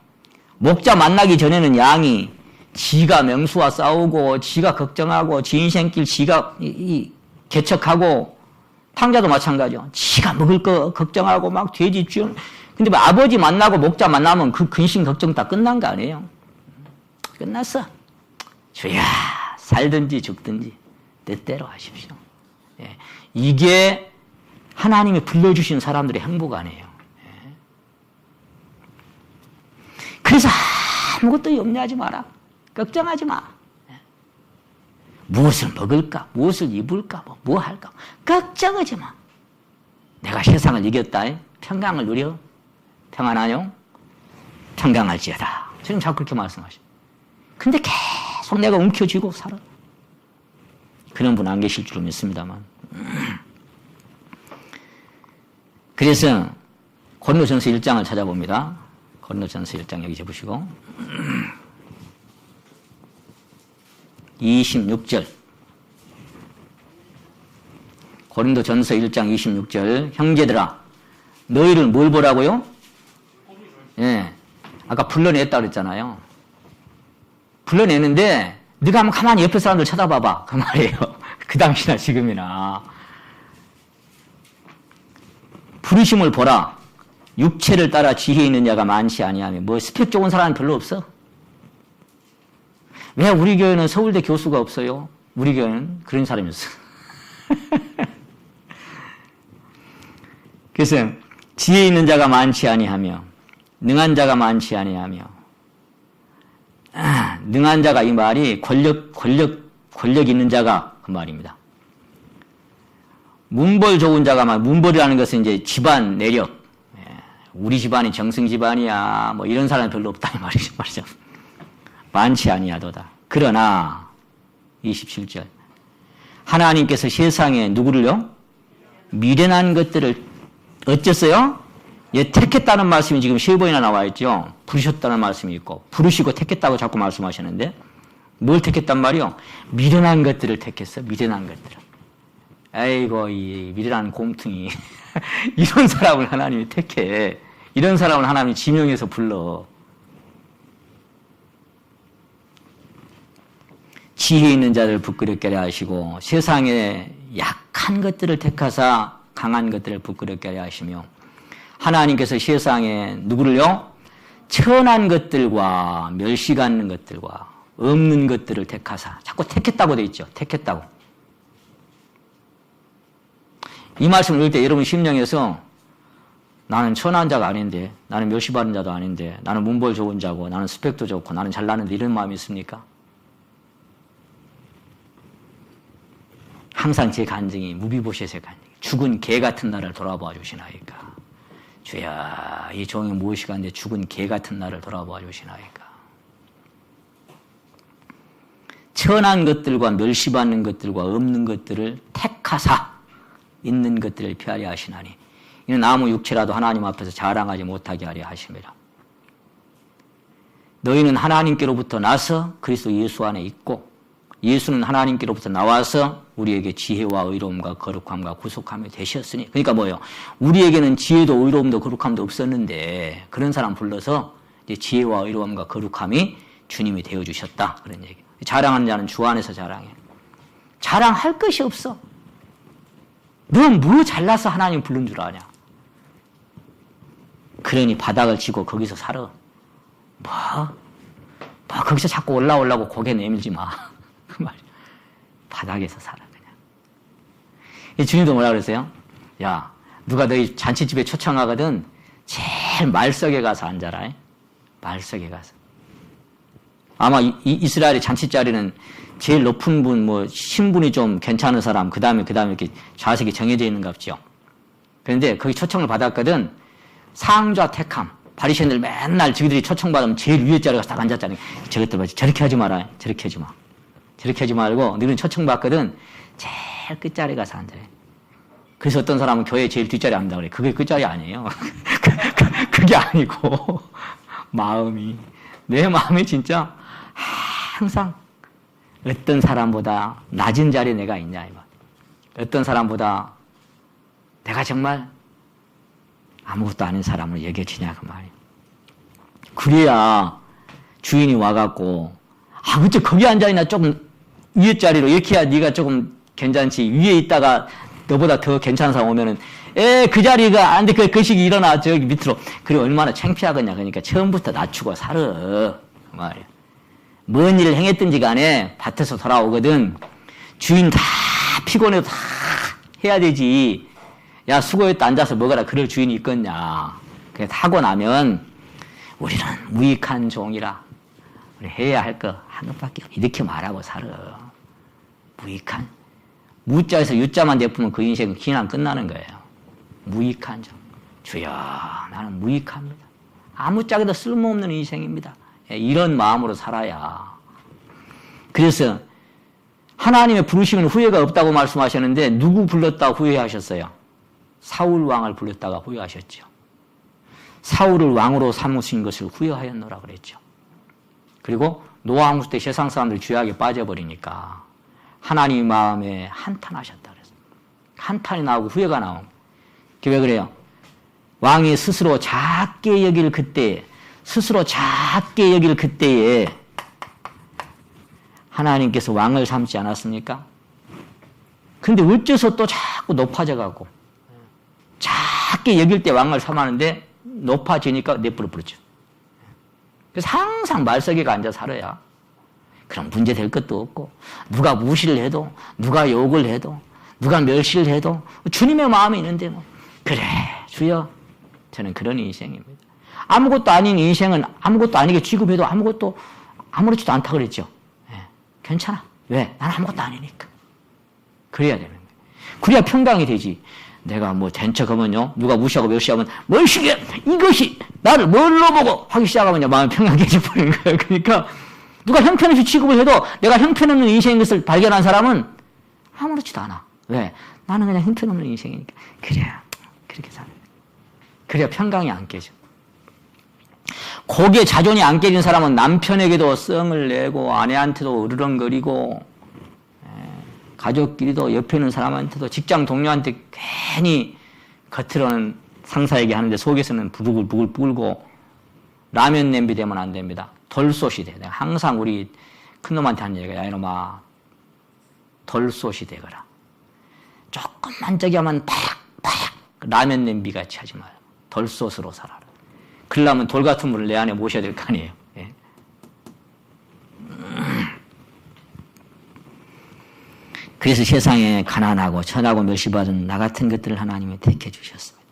목자 만나기 전에는 양이 지가 명수와 싸우고 지가 걱정하고 지 인생길 지가 개척하고 탕자도 마찬가지죠. 지가 먹을 거 걱정하고 막 돼지 쥐. 근데 뭐 아버지 만나고 목자 만나면 그 근심 걱정 다 끝난 거 아니에요? 끝났어. 주야 살든지 죽든지 뜻대로 하십시오. 예. 이게 하나님이 불러주신 사람들의 행복 아니에요. 예. 그래서 아무것도 염려하지 마라. 걱정하지 마. 예. 무엇을 먹을까? 무엇을 입을까? 뭐 할까? 걱정하지 마. 내가 세상을 이겼다. 평강을 누려. 평안하뇨? 평강할지어다. 지금 자꾸 그렇게 말씀하시죠. 근데 계속 내가 움켜쥐고 살아. 그런 분 안 계실 줄은 믿습니다만. 그래서 고린도전서 1장을 찾아봅니다. 고린도전서 1장 여기 보시고 26절 고린도전서 1장 26절 형제들아 너희를 뭘 보라고요? 예, 아까 불러냈다 그랬잖아요. 불러내는데 네가 한번 가만히 옆에 사람들 쳐다봐봐 그 말이에요. 그 당시나 지금이나 부르심을 보라. 육체를 따라 지혜 있는 자가 많지 아니하며 뭐 스펙 좋은 사람은 별로 없어. 왜 우리 교회는 서울대 교수가 없어요? 우리 교회는 그런 사람이 없어. 그래서 지혜 있는 자가 많지 아니하며 능한 자가 많지 아니하며 능한 자가 이 말이 권력 있는 자가 그 말입니다. 문벌 좋은 자가 문벌이라는 것은 이제 집안 내력. 우리 집안이 정승 집안이야. 뭐 이런 사람이 별로 없다 이 말이죠. 많지 아니하도다. 그러나 27절 하나님께서 세상에 누구를요? 미련한 것들을 어쨌어요? 예, 택했다는 말씀이 지금 3번이나 나와 있죠. 부르셨다는 말씀이 있고 부르시고 택했다고 자꾸 말씀하시는데 뭘 택했단 말이요? 미련한 것들을 택했어. 미련한 것들을. 아이고 이 미련한 곰퉁이. 이런 사람을 하나님이 택해. 이런 사람을 하나님이 지명해서 불러. 지혜 있는 자를 부끄럽게 하려 하시고 세상에 약한 것들을 택하사 강한 것들을 부끄럽게 하려 하시며 하나님께서 세상에 누구를요? 천한 것들과 멸시 갖는 것들과 없는 것들을 택하사 자꾸 택했다고 돼 있죠. 택했다고. 이 말씀을 읽을 때 여러분 심령에서 나는 천한 자가 아닌데 나는 멸시받은 자도 아닌데 나는 문벌 좋은 자고 나는 스펙도 좋고 나는 잘나는데 이런 마음이 있습니까? 항상 제 간증이 무비보셋의 간증이 죽은 개 같은 나를 돌아봐 주시나이까. 주야 이 종이 무엇이간데 죽은 개 같은 나를 돌아봐 주시나이까. 천한 것들과 멸시받는 것들과 없는 것들을 택하사 있는 것들을 피하려 하시나니 이는 아무 육체라도 하나님 앞에서 자랑하지 못하게 하려 하심이라. 너희는 하나님께로부터 나서 그리스도 예수 안에 있고 예수는 하나님께로부터 나와서 우리에게 지혜와 의로움과 거룩함과 구속함이 되셨으니 그러니까 뭐예요? 우리에게는 지혜도 의로움도 거룩함도 없었는데 그런 사람 불러서 이제 지혜와 의로움과 거룩함이 주님이 되어주셨다 그런 얘기. 자랑하는 자는 주 안에서 자랑해. 자랑할 것이 없어. 넌 뭐 잘나서 하나님 부른 줄 아냐? 그러니 바닥을 치고 거기서 살아. 거기서 자꾸 올라오려고 고개 내밀지 마. 그 말이야. 바닥에서 살아 그냥. 주님도 뭐라 그랬어요? 야, 누가 너희 잔치집에 초청하거든 제일 말석에 가서 앉아라. 말석에 가서. 아마 이스라엘의 잔치 자리는 제일 높은 분, 뭐 신분이 좀 괜찮은 사람, 그 다음에 이렇게 좌석이 정해져 있는 것 같죠. 그런데 거기 초청을 받았거든. 상좌 택함. 바리새인들 맨날 저기들이 초청받으면 제일 위에 자리에 가서 딱 앉았잖아요. 저것들 봐. 저렇게 하지 마라. 저렇게 하지 마. 저렇게 하지 말고 너희는 초청받거든 제일 끝자리에 가서 앉아요. 그래서 어떤 사람은 교회 제일 뒷자리에 앉는다고 그래. 그게 끝자리 아니에요. 그게 아니고 마음이 내 마음이 진짜 항상 어떤 사람보다 낮은 자리에 내가 있냐. 어떤 사람보다 내가 정말 아무것도 아닌 사람으로 여겨지냐 그 말이에요. 그래야 주인이 와갖고 그치 거기 앉아있나 조금 위에 자리로 이렇게 해야 네가 조금 괜찮지. 위에 있다가 너보다 더 괜찮은 사람 오면은 그 자리가 안 돼. 그 시기 일어나 저기 밑으로. 그래 얼마나 창피하겠냐. 그러니까 처음부터 낮추고 살아 그 말이야. 뭔 일을 행했든지 간에 밭에서 돌아오거든 주인 다 피곤해도 다 해야 되지. 야 수고했다 앉아서 먹어라. 그럴 주인이 있겠냐. 그래 하고 나면 우리는 무익한 종이라. 우리 해야 할 거 한 것밖에 없어. 이렇게 말하고 살아. 무익한. 무자에서 유자만 내뿜으면 그 인생은 기난 끝나는 거예요. 무익한 종. 주여 나는 무익합니다. 아무짝에도 쓸모없는 인생입니다. 이런 마음으로 살아야. 그래서 하나님의 부르심은 후회가 없다고 말씀하셨는데 누구 불렀다고 후회하셨어요? 사울 왕을 불렀다가 후회하셨죠. 사울을 왕으로 삼으신 것을 후회하였노라 그랬죠. 그리고 노아왕수 때 세상 사람들 죄악에 빠져버리니까 하나님 마음에 한탄하셨다 그랬어요. 한탄이 나오고 후회가 나오고. 왜 그래요? 왕이 스스로 작게 여길 그때에 하나님께서 왕을 삼지 않았습니까? 근데 어째서 또 자꾸 높아져가고 작게 여길 때 왕을 삼았는데 높아지니까 내버려 버렸죠. 그래서 항상 말석에가 앉아 살아야 그럼 문제 될 것도 없고 누가 무시를 해도 누가 욕을 해도 누가 멸시를 해도 주님의 마음이 있는데 뭐 그래 주여 저는 그런 인생입니다. 아무것도 아닌 인생은 아무것도 아니게 취급해도 아무렇지도 않다 그랬죠. 괜찮아. 왜? 난 아무것도 아니니까. 그래야 되는 거예요. 그래야 평강이 되지. 내가 뭐 된 척하면요 누가 무시하고 멸시하면 뭘 시게 이것이 나를 뭘로 보고 하기 시작하면 마음이 평안해져 버리는 거예요. 그러니까 누가 형편없이 취급을 해도 내가 형편없는 인생인 것을 발견한 사람은 아무렇지도 않아. 왜? 나는 그냥 형편없는 인생이니까. 그래야 그렇게 사는 거예요. 그래야 평강이 안 깨져. 거기에 자존이 안 깨진 사람은 남편에게도 썽을 내고 아내한테도 으르렁거리고 가족끼리도 옆에 있는 사람한테도 직장 동료한테 괜히 겉으로는 상사에게 하는데 속에서는 부글부글 불고 라면 냄비 되면 안 됩니다. 돌솥이 돼. 내가 항상 우리 큰놈한테 하는 얘기가 야 이놈아 돌솥이 되거라. 조금만 저기 하면 팍팍 라면 냄비 같이 하지 마요. 돌솥으로 살아라. 그러려면 돌 같은 분을 내 안에 모셔야 될 거 아니에요. 예. 그래서 세상에 가난하고 천하고 멸시받은 나 같은 것들을 하나님이 택해 주셨습니다.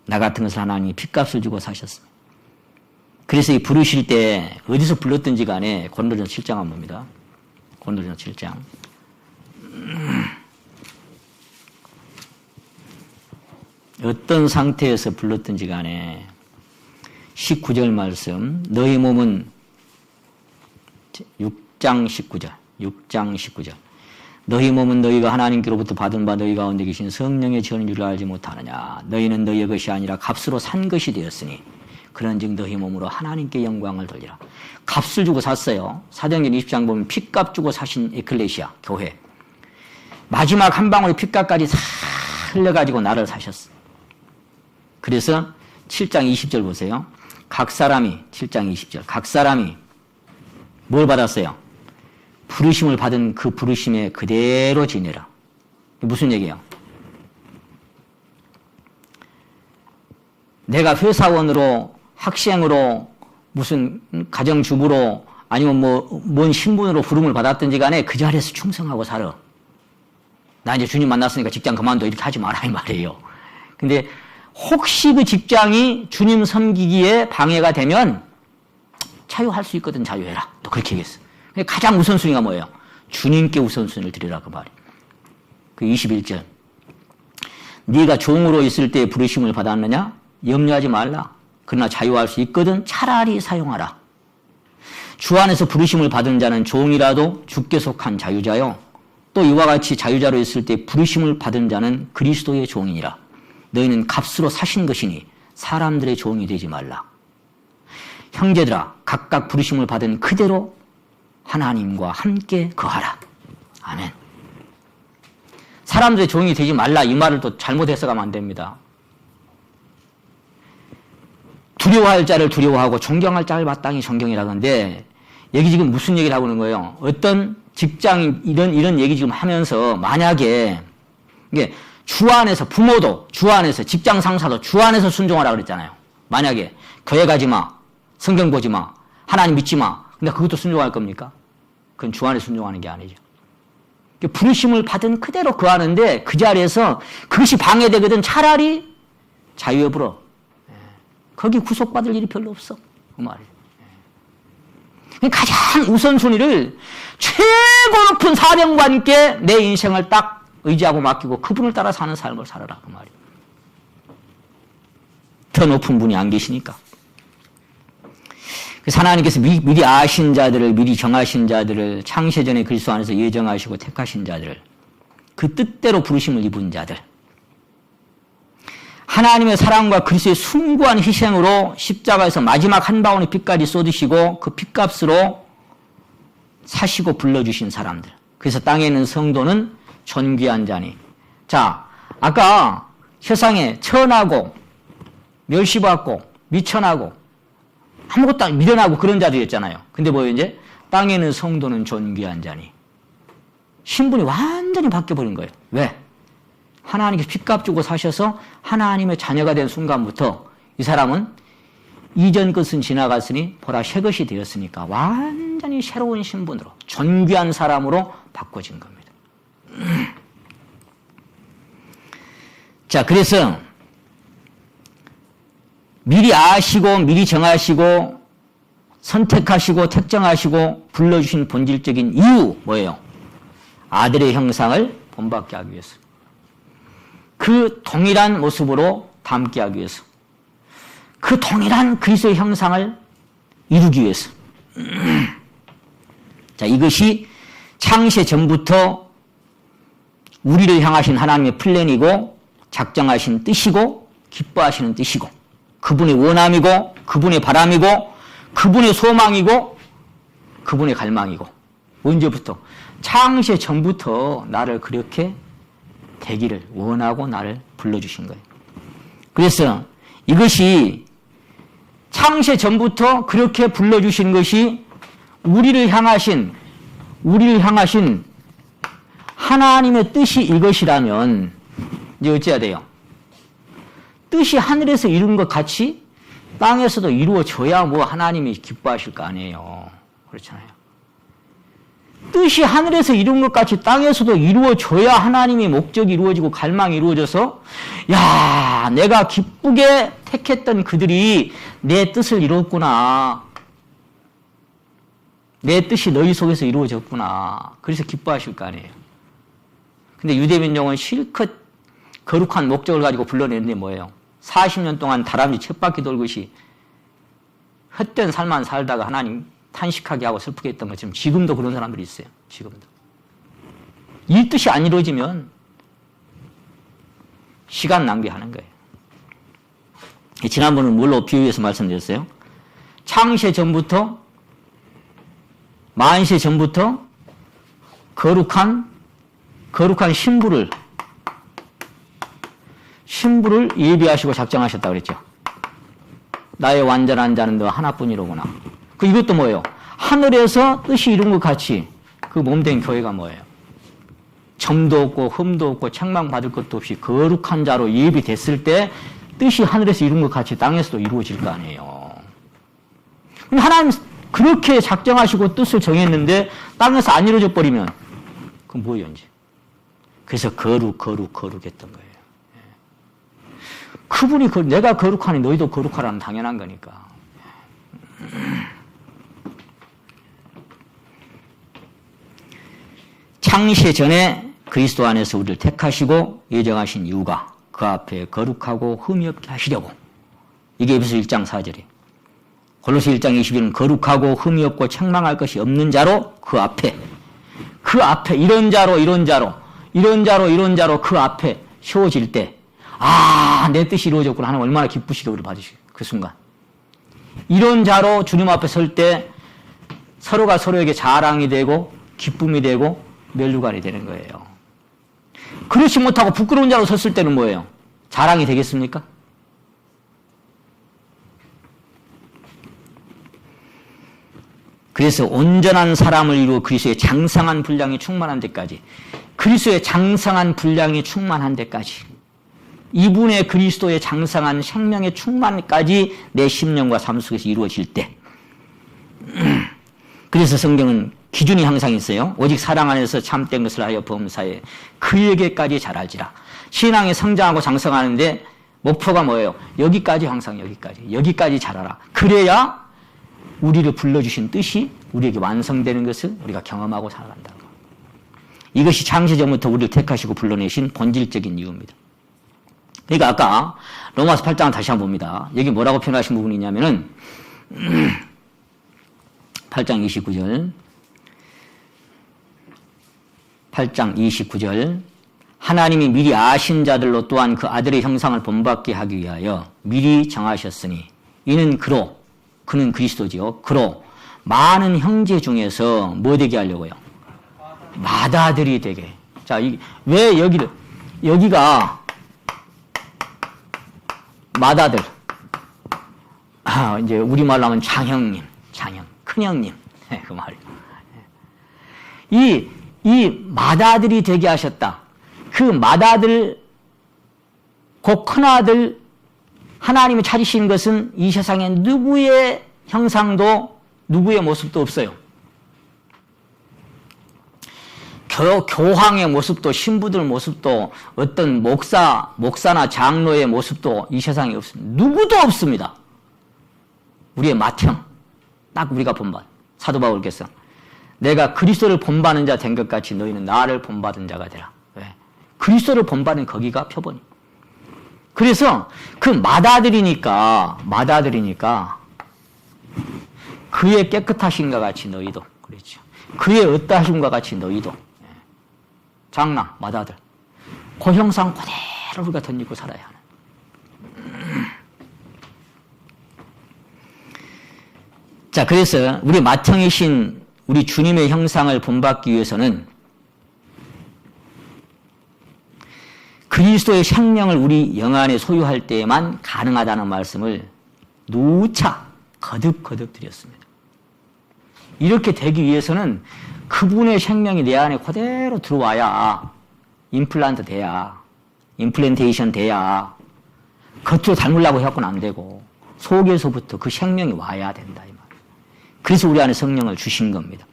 나 같은 것을 하나님이 핏값을 주고 사셨습니다. 그래서 이 부르실 때 어디서 불렀든지 간에 고린도전서 7장 한번 봅니다. 고린도전서 7장. 어떤 상태에서 불렀든지 간에 19절 말씀 너희 몸은 6장 19절 너희 몸은 너희가 하나님께로부터 받은 바 너희 가운데 계신 성령의 지원인 줄 알지 못하느냐 너희는 너희의 것이 아니라 값으로 산 것이 되었으니 그런즉 너희 몸으로 하나님께 영광을 돌리라. 값을 주고 샀어요. 사도행전 20장 보면 핏값 주고 사신 에클레시아 교회 마지막 한 방울의 핏값까지 다 흘려가지고 나를 사셨어. 그래서 7장 20절 보세요. 각 사람이 7장 20절 각 사람이 뭘 받았어요? 부르심을 받은 그 부르심에 그대로 지내라. 무슨 얘기예요? 내가 회사원으로 학생으로 무슨 가정주부로 아니면 뭔 신분으로 부름을 받았든지 간에 그 자리에서 충성하고 살아. 나 이제 주님 만났으니까 직장 그만둬 이렇게 하지 마라 이 말이에요. 근데 혹시 그 직장이 주님 섬기기에 방해가 되면 자유할 수 있거든 자유해라. 또 그렇게 얘기했어. 가장 우선순위가 뭐예요? 주님께 우선순위를 드리라 그 말이에요. 그 21절. 네가 종으로 있을 때 부르심을 받았느냐? 염려하지 말라. 그러나 자유할 수 있거든 차라리 사용하라. 주 안에서 부르심을 받은 자는 종이라도 주께 속한 자유자요. 또 이와 같이 자유자로 있을 때 부르심을 받은 자는 그리스도의 종이니라. 너희는 값으로 사신 것이니 사람들의 종이 되지 말라. 형제들아 각각 부르심을 받은 그대로 하나님과 함께 거하라. 아멘. 사람들의 종이 되지 말라 이 말을 또 잘못 해석하면 안 됩니다. 두려워할 자를 두려워하고 존경할 자를 마땅히 존경이라고 하는데 여기 지금 무슨 얘기를 하고 있는 거예요? 어떤 직장인 이런 얘기 지금 하면서 만약에 이게 주 안에서 부모도 주 안에서 직장 상사도 주 안에서 순종하라 그랬잖아요. 만약에 교회 가지 마, 성경 보지 마, 하나님 믿지 마. 근데 그것도 순종할 겁니까? 그건 주 안에 순종하는 게 아니죠. 부르심을 받은 그대로 거하는데 그 자리에서 그것이 방해되거든 차라리 자유업으로 거기 구속받을 일이 별로 없어. 그 말이에요. 가장 우선순위를 최고 높은 사명관께 내 인생을 딱 의지하고 맡기고 그분을 따라 사는 삶을 살아라. 그 말이에요. 더 높은 분이 안 계시니까. 그래서 하나님께서 미리 아신 자들을, 미리 정하신 자들을, 창세전에 그리스도 안에서 예정하시고 택하신 자들을, 그 뜻대로 부르심을 입은 자들, 하나님의 사랑과 그리스도의 숭고한 희생으로 십자가에서 마지막 한 방울의 피까지 쏟으시고 그 피값으로 사시고 불러주신 사람들. 그래서 땅에 있는 성도는 존귀한 자니. 자, 아까 세상에 천하고 멸시받고 미천하고 아무것도 미련하고 그런 자들이었잖아요. 근데 뭐예요 이제? 땅에 있는 성도는 존귀한 자니. 신분이 완전히 바뀌어버린 거예요. 왜? 하나님께서 핏값 주고 사셔서 하나님의 자녀가 된 순간부터 이 사람은 이전 것은 지나갔으니 보라 새 것이 되었으니까 완전히 새로운 신분으로 존귀한 사람으로 바꿔진 겁니다. 자, 그래서 미리 아시고 미리 정하시고 선택하시고 택정하시고 불러주신 본질적인 이유 뭐예요? 아들의 형상을 본받게 하기 위해서. 그 동일한 모습으로 담게 하기 위해서. 그 동일한 그리스도의 형상을 이루기 위해서. 자, 이것이 창세 전부터 우리를 향하신 하나님의 플랜이고 작정하신 뜻이고 기뻐하시는 뜻이고 그분의 원함이고 그분의 바람이고 그분의 소망이고 그분의 갈망이고 언제부터? 창세 전부터 나를 그렇게 되기를 원하고 나를 불러주신 거예요. 그래서 이것이 창세 전부터 그렇게 불러주신 것이 우리를 향하신 하나님의 뜻이 이것이라면 이제 어찌해야 돼요? 뜻이 하늘에서 이룬 것 같이 땅에서도 이루어져야 뭐 하나님이 기뻐하실 거 아니에요. 그렇잖아요. 뜻이 하늘에서 이룬 것 같이 땅에서도 이루어져야 하나님의 목적이 이루어지고 갈망이 이루어져서 야, 내가 기쁘게 택했던 그들이 내 뜻을 이뤘구나. 내 뜻이 너희 속에서 이루어졌구나. 그래서 기뻐하실 거 아니에요. 근데 유대민족은 실컷 거룩한 목적을 가지고 불러냈는데 뭐예요? 40년 동안 다람쥐 쳇바퀴 돌듯이 헛된 삶만 살다가 하나님 탄식하게 하고 슬프게 했던 것처럼 지금도 그런 사람들이 있어요. 지금도. 이 뜻이 안 이루어지면 시간 낭비하는 거예요. 지난번은 뭘로 비유해서 말씀드렸어요? 창세 전부터 만세 전부터 거룩한 신부를 예비하시고 작정하셨다고 그랬죠. 나의 완전한 자는 너 하나뿐이로구나. 이것도 뭐예요? 하늘에서 뜻이 이룬 것 같이 그 몸된 교회가 뭐예요? 점도 없고 흠도 없고 책망받을 것도 없이 거룩한 자로 예비됐을 때 뜻이 하늘에서 이룬 것 같이 땅에서도 이루어질 거 아니에요. 하나님 그렇게 작정하시고 뜻을 정했는데 땅에서 안 이루어져 버리면 그건 뭐예요 이제? 그래서 거룩했던 거예요. 그분이 내가 거룩하니 너희도 거룩하라는 당연한 거니까. 창세 전에 그리스도 안에서 우리를 택하시고 예정하신 이유가 그 앞에 거룩하고 흠이 없게 하시려고. 이게 에베소 1장 4절이에요. 골로새 1장 20절은 거룩하고 흠이 없고 책망할 것이 없는 자로 그 앞에 이런 자로 그 앞에 세워질 때 내 뜻이 이루어졌구나 하는 얼마나 기쁘시게 우리 받으시고 그 순간. 이런 자로 주님 앞에 설 때 서로가 서로에게 자랑이 되고 기쁨이 되고 멸류관이 되는 거예요. 그렇지 못하고 부끄러운 자로 섰을 때는 뭐예요? 자랑이 되겠습니까? 그래서 온전한 사람을 이루어 그리스도의 장성한 분량이 충만한 데까지, 그리스도의 장성한 분량이 충만한 데까지, 이분의 그리스도의 장성한 생명의 충만까지 내 심령과 삶 속에서 이루어질 때, 그래서 성경은 기준이 항상 있어요. 오직 사랑 안에서 참된 것을 하여 범사에 그에게까지 자랄지라. 신앙이 성장하고 장성하는데 목표가 뭐예요? 여기까지, 항상 여기까지 자라라. 그래야 우리를 불러주신 뜻이 우리에게 완성되는 것을 우리가 경험하고 살아간다는 것. 이것이 창세전부터 우리를 택하시고 불러내신 본질적인 이유입니다. 그러니까 아까 로마서 8장 다시 한번 봅니다. 여기 뭐라고 표현하신 부분이 있냐면은 8장 29절 8장 29절 하나님이 미리 아신 자들로 또한 그 아들의 형상을 본받게 하기 위하여 미리 정하셨으니 이는 그는 그리스도지요. 그로 많은 형제 중에서 뭐 되게 하려고요? 맏아들이 되게. 자, 왜 여기가 맏아들. 이제 우리말로 하면 장형, 큰형님. 그 말이에요. 이 맏아들이 되게 하셨다. 그 맏아들, 그 큰아들, 하나님이 찾으신 것은 이 세상에 누구의 형상도, 누구의 모습도 없어요. 교황의 모습도, 신부들 모습도, 어떤 목사나 장로의 모습도 이 세상에 없습니다. 누구도 없습니다. 우리의 맏형, 딱 우리가 본받. 사도 바울께서 내가 그리스도를 본받는 자 된 것 같이 너희는 나를 본받은 자가 되라. 왜? 그리스도를 본받는 거기가 표본이. 그래서 그 맏아들이니까 그의 깨끗하심과 같이 너희도 그렇죠. 그의 어떠하심과 같이 너희도 장남, 맏아들 그 형상 그대로 우리가 던지고 살아야 하는. 자, 그래서 우리 맏형이신 우리 주님의 형상을 본받기 위해서는 그리스도의 생명을 우리 영 안에 소유할 때에만 가능하다는 말씀을 누차 거듭 드렸습니다. 이렇게 되기 위해서는 그분의 생명이 내 안에 그대로 들어와야 임플란테이션 돼야 겉으로 닮으려고 해갖고는 안 되고 속에서부터 그 생명이 와야 된다 이 말. 그래서 우리 안에 성령을 주신 겁니다.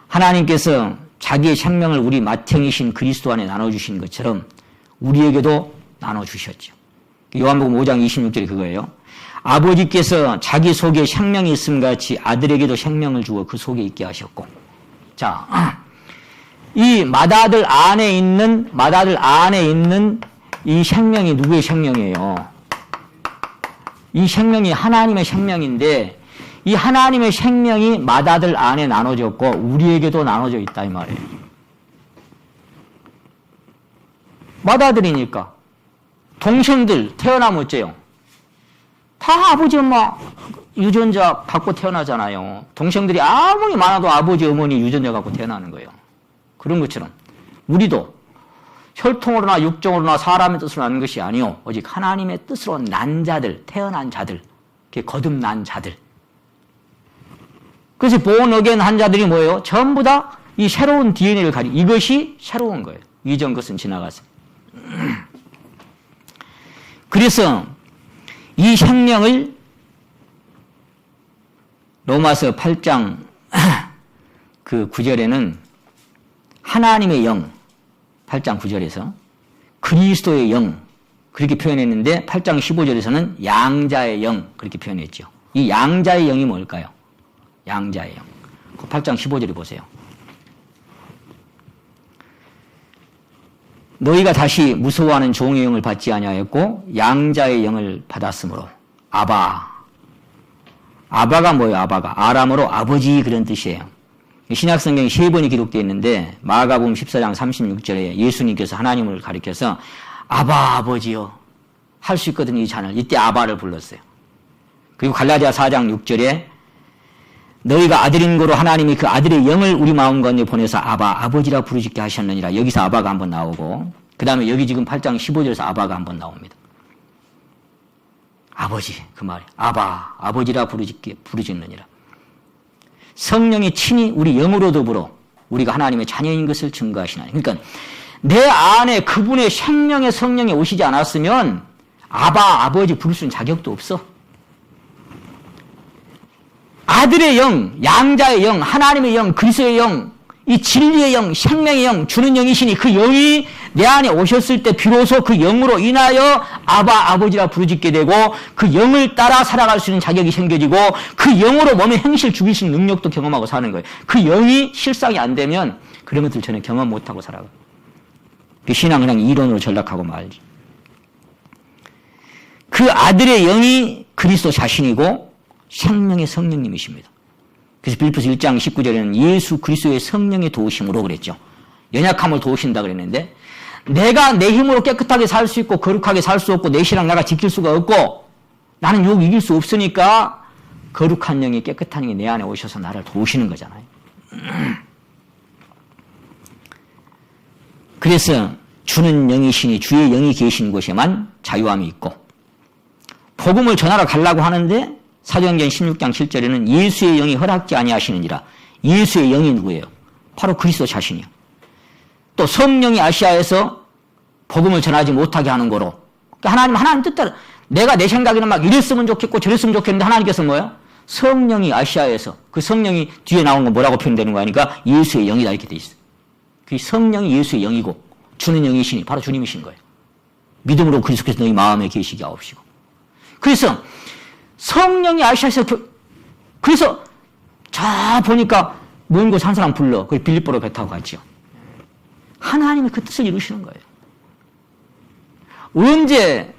하나님께서 자기의 생명을 우리 맏형이신 그리스도 안에 나눠주신 것처럼 우리에게도 나눠주셨죠. 요한복음 5장 26절이 그거예요. 아버지께서 자기 속에 생명이 있음 같이 아들에게도 생명을 주어 그 속에 있게 하셨고. 자, 이 맏아들 안에 있는 이 생명이 누구의 생명이에요? 이 생명이 하나님의 생명인데 이 하나님의 생명이 맏아들 안에 나눠졌고 우리에게도 나눠져 있다 이 말이에요. 맏아들이니까 동생들 태어나면 어째요? 다 아버지 엄마 유전자 갖고 태어나잖아요. 동생들이 아무리 많아도 아버지 어머니 유전자 갖고 태어나는 거예요. 그런 것처럼 우리도 혈통으로나 육정으로나 사람의 뜻으로 나는 것이 아니요 오직 하나님의 뜻으로 난 자들, 태어난 자들, 거듭난 자들. 그래서 born again 한 자들이 뭐예요? 전부 다 이 새로운 DNA를 가지고 이것이 새로운 거예요. 이전 것은 지나갔어요. 그래서 이 생명을 로마서 8장 그 9절에는 하나님의 영 8장 9절에서 그리스도의 영 그렇게 표현했는데 8장 15절에서는 양자의 영 그렇게 표현했죠. 이 양자의 영이 뭘까요? 양자의 영. 그 8장 15절에 보세요. 너희가 다시 무서워하는 종의 영을 받지 아니하였고 양자의 영을 받았으므로 아바가 뭐예요? 아바가 아람어로 아버지 그런 뜻이에요. 신약성경에 3번이 기록되어 있는데 마가복음 14장 36절에 예수님께서 하나님을 가리켜서 아바 아버지요 할 수 있거든요. 이 잔을 이때 아바를 불렀어요. 그리고 갈라디아 4장 6절에 너희가 아들인 거로 하나님이 그 아들의 영을 우리 마음 가운데 보내서 아바 아버지라 부르짖게 하셨느니라. 여기서 아바가 한번 나오고 그 다음에 여기 지금 8장 15절에서 아바가 한번 나옵니다. 아버지 그 말이 아바 아버지라 부르짖느니라. 성령이 친히 우리 영으로 더불어 우리가 하나님의 자녀인 것을 증거하시나니. 그러니까 내 안에 그분의 생명의 성령이 오시지 않았으면 아바, 아버지 부를 수 있는 자격도 없어. 아들의 영, 양자의 영, 하나님의 영, 그리스도의 영, 이 진리의 영, 생명의 영, 주는 영이시니 그 영이 내 안에 오셨을 때 비로소 그 영으로 인하여 아바, 아버지라 부르짖게 되고 그 영을 따라 살아갈 수 있는 자격이 생겨지고 그 영으로 몸의 행실 죽일 수 있는 능력도 경험하고 사는 거예요. 그 영이 실상이 안 되면 그런 것들 전혀 경험 못하고 살아가요. 그 신앙 그냥 이론으로 전락하고 말지. 그 아들의 영이 그리스도 자신이고 생명의 성령님이십니다. 그래서 빌립보서 1장 19절에는 예수 그리스도의 성령의 도우심으로 그랬죠. 연약함을 도우신다 그랬는데 내가 내 힘으로 깨끗하게 살 수 있고 거룩하게 살 수 없고 내 신앙 내가 지킬 수가 없고 나는 유혹 이길 수 없으니까 거룩한 영이 깨끗한 영이 내 안에 오셔서 나를 도우시는 거잖아요. 그래서 주는 영이시니 주의 영이 계신 곳에만 자유함이 있고 복음을 전하러 가려고 하는데 사도행전 16장 7절에는 예수의 영이 허락지 아니하시느니라. 예수의 영이 누구예요? 바로 그리스도 자신이요. 또 성령이 아시아에서 복음을 전하지 못하게 하는 거로. 그러니까 하나님 뜻대로 내가 내 생각에는 막 이랬으면 좋겠고 저랬으면 좋겠는데 하나님께서 뭐예요? 성령이 아시아에서 그 성령이 뒤에 나오는 건 뭐라고 표현되는 거 아니까 예수의 영이다 이렇게 돼 있어요. 그 성령이 예수의 영이고 주는 영이시니 바로 주님이신 거예요. 믿음으로 그리스도께서 너희 마음에 계시게 하옵시고. 그래서 성령이 아시아에서 그래서 저 보니까 먼 곳 한 사람 불러. 그 빌립보로 배 타고 갔죠. 하나님이 그 뜻을 이루시는 거예요. 언제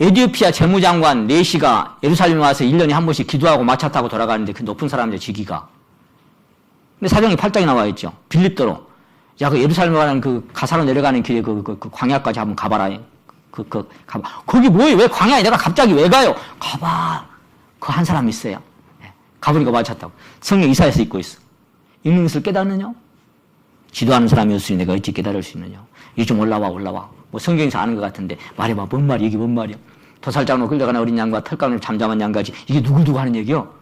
에티오피아 재무장관 4시가 예루살렘에 와서 1년에 한 번씩 기도하고 마차 타고 돌아가는데 그 높은 사람들 지기가. 근데 사정이 8장에 나와 있죠. 빌립도로. 야, 그 예루살렘에 가는 그 가사로 내려가는 길에 그 광야까지 한번 가봐라. 가봐. 거기 뭐예요? 왜 광야에 내가 갑자기 왜 가요? 가봐. 그 한 사람 있어요. 가보니까 마차 타고. 성령 이사야서 읽고 있어. 읽는 것을 깨닫느냐? 지도하는 사람이었으니 내가 어찌 깨달을 수 있느냐? 이제 좀 올라와. 뭐 성경에서 아는 것 같은데 말해봐. 뭔 말이야? 이게 뭔 말이야? 도살장으로 끌려가는 어린 양과 털가루 잠잠한 양같이 이게 누구 하는 얘기요?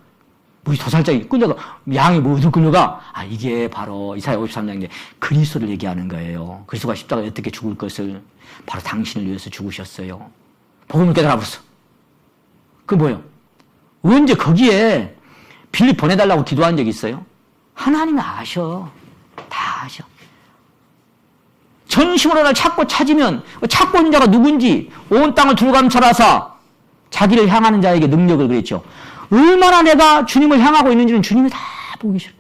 뭐 도살장이 끌려가 양이 뭐 어디로 끌려가? 아 이게 바로 이사야 53장인데 그리스도를 얘기하는 거예요. 그리스도가 십자가에 어떻게 죽을 것을 바로 당신을 위해서 죽으셨어요. 복음을 깨달아버렸어. 그 뭐예요? 언제 거기에 빌립 보내달라고 기도한 적이 있어요? 하나님이 아셔. 다 아셔. 전심으로 날 찾고 찾으면 찾고 있는 자가 누군지 온 땅을 두루감찰하사 자기를 향하는 자에게 능력을 그랬죠. 얼마나 내가 주님을 향하고 있는지는 주님이 다 보고 계셔.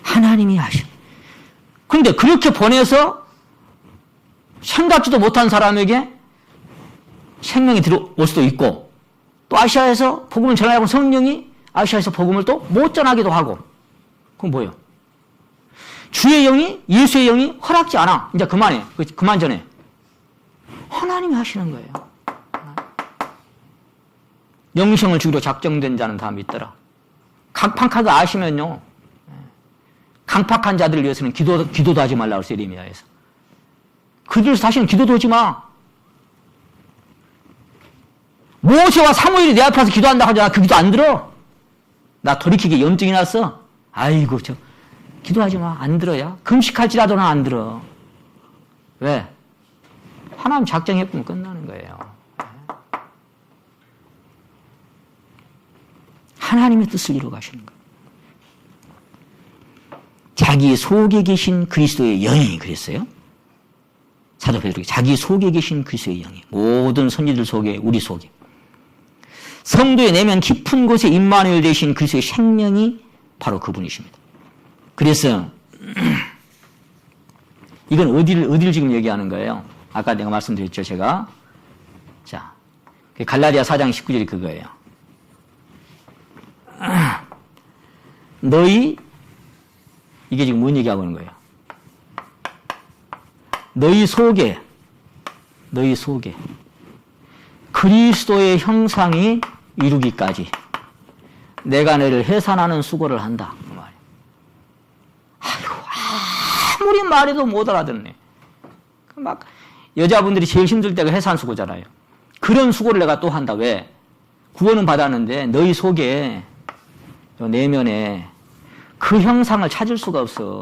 하나님이 아셔. 그런데 그렇게 보내서 생각지도 못한 사람에게 생명이 들어올 수도 있고 또 아시아에서 복음을 전하려고 성령이 아시아에서 복음을 또 못 전하기도 하고 그건 뭐예요? 주의 영이 예수의 영이 허락지 않아. 이제 그만해. 그만 전해. 하나님이 하시는 거예요. 영생을 주기로 작정된 자는 다 믿더라. 강팍하게 아시면요. 강팍한 자들을 위해서는 기도도 하지 말라고 했어요. 예레미야에서. 그들 다시는 기도도 하지 마. 모세와 사무엘이 내 앞에 와서 기도한다고 하잖아. 그 기도 안 들어. 나 돌이키게 염증이 났어. 아이고 기도하지 마. 안 들어야. 금식할지라도는 안 들어. 왜? 하나님 작정했으면 끝나는 거예요. 하나님의 뜻을 이루어 가시는 거예요. 자기 속에 계신 그리스도의 영이 그랬어요. 사도 베드로가 자기 속에 계신 그리스도의 영이 모든 선지들 속에 우리 속에 성도의 내면 깊은 곳에 임마누엘 되신 그리스도의 생명이 바로 그분이십니다. 그래서 이건 어디를 지금 얘기하는 거예요? 아까 내가 말씀드렸죠, 제가. 자, 갈라디아 4장 19절이 그거예요. 너희 이게 지금 뭔 얘기하고 있는 거예요? 너희 속에 그리스도의 형상이 이루기까지 내가 너를 해산하는 수고를 한다. 그 말이에요. 아이고, 아무리 말해도 못 알아듣네. 막 여자분들이 제일 힘들 때가 해산 수고잖아요. 그런 수고를 내가 또 한다. 왜? 구원은 받았는데 너희 속에 내면에 그 형상을 찾을 수가 없어.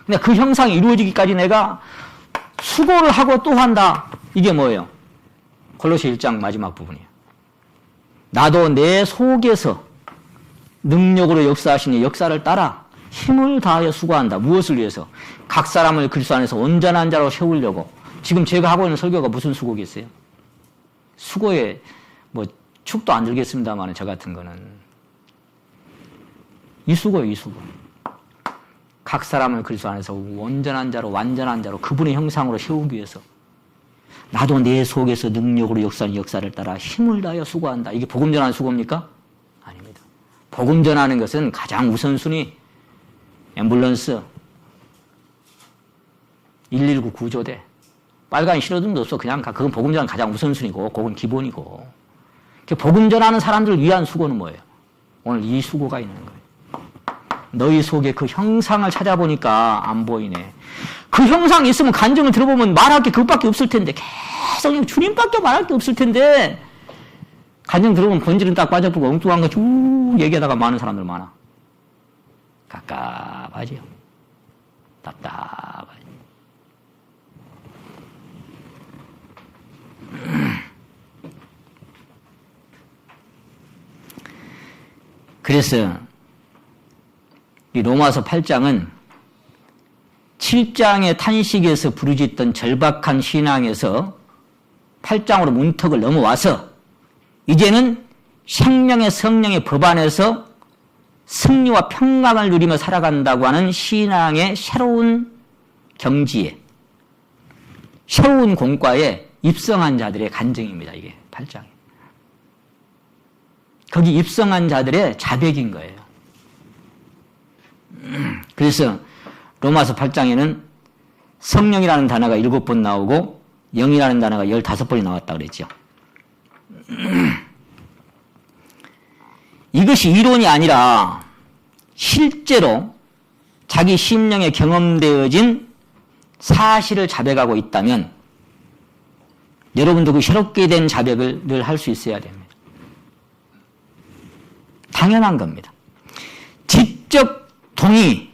근데 그 형상이 이루어지기까지 내가 수고를 하고 또 한다. 이게 뭐예요? 골로새 1장 마지막 부분이에요. 나도 내 속에서 능력으로 역사하시니 역사를 따라 힘을 다하여 수고한다. 무엇을 위해서? 각 사람을 그리스도 안에서 온전한 자로 세우려고. 지금 제가 하고 있는 설교가 무슨 수고겠어요? 수고에 뭐 축도 안 들겠습니다만 저 같은 거는 이 수고예요. 이 수고. 각 사람을 그리스도 안에서 온전한 자로 완전한 자로 그분의 형상으로 세우기 위해서 나도 내 속에서 능력으로 역사하는 역사를 따라 힘을 다하여 수고한다. 이게 복음 전하는 수고입니까? 아닙니다. 복음 전하는 것은 가장 우선순위 앰뷸런스 119 구조대 빨간 신호등도 없어. 그냥 그건 복음 전하는 가장 우선순위고 그건 기본이고 복음 전하는 사람들을 위한 수고는 뭐예요? 오늘 이 수고가 있는 거예요. 너희 속에 그 형상을 찾아보니까 안 보이네. 그 형상이 있으면 간증을 들어보면 말할 게 그것밖에 없을 텐데 계속 주님밖에 말할 게 없을 텐데 간증 들어보면 본질은 딱 빠져버리고 엉뚱한 거 쭉 얘기하다가 많은 사람들 많아. 깝깝하지요. 답답하지. 그래서 이 로마서 8장은 7장의 탄식에서 부르짖던 절박한 신앙에서 8장으로 문턱을 넘어와서 이제는 생명의 성령의 법 안에서 승리와 평강을 누리며 살아간다고 하는 신앙의 새로운 경지에 새로운 공과에 입성한 자들의 간증입니다. 이게 8장이. 거기 입성한 자들의 자백인 거예요. 그래서 로마서 8장에는 성령이라는 단어가 7번 나오고 영이라는 단어가 15번이 나왔다고 그랬죠. 이것이 이론이 아니라 실제로 자기 심령에 경험되어진 사실을 자백하고 있다면 여러분도 그 새롭게 된 자백을 늘 할 수 있어야 됩니다. 당연한 겁니다. 직접 동의.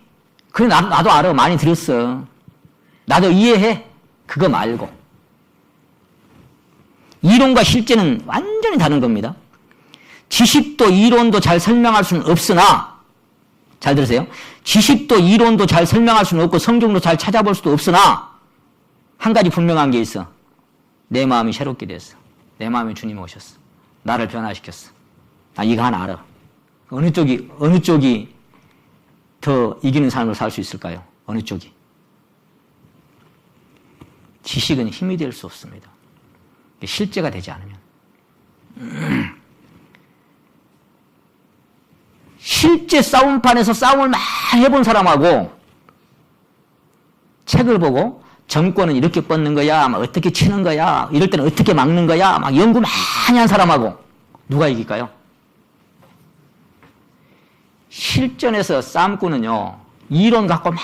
그래, 나도 알아. 많이 들었어. 나도 이해해. 그거 말고. 이론과 실제는 완전히 다른 겁니다. 지식도 이론도 잘 설명할 수는 없으나, 잘 들으세요. 지식도 이론도 잘 설명할 수는 없고 성경도 잘 찾아볼 수도 없으나 한 가지 분명한 게 있어. 내 마음이 새롭게 됐어. 내 마음에 주님이 오셨어. 나를 변화시켰어. 나 이거 하나 알아. 어느 쪽이 더 이기는 삶을 살 수 있을까요? 어느 쪽이? 지식은 힘이 될 수 없습니다. 실제가 되지 않으면. 실제 싸움판에서 싸움을 막 해본 사람하고 책을 보고 정권은 이렇게 뻗는 거야, 막 어떻게 치는 거야, 이럴 때는 어떻게 막는 거야, 막 연구 많이 한 사람하고 누가 이길까요? 실전에서 싸움꾼은요, 이론 갖고 막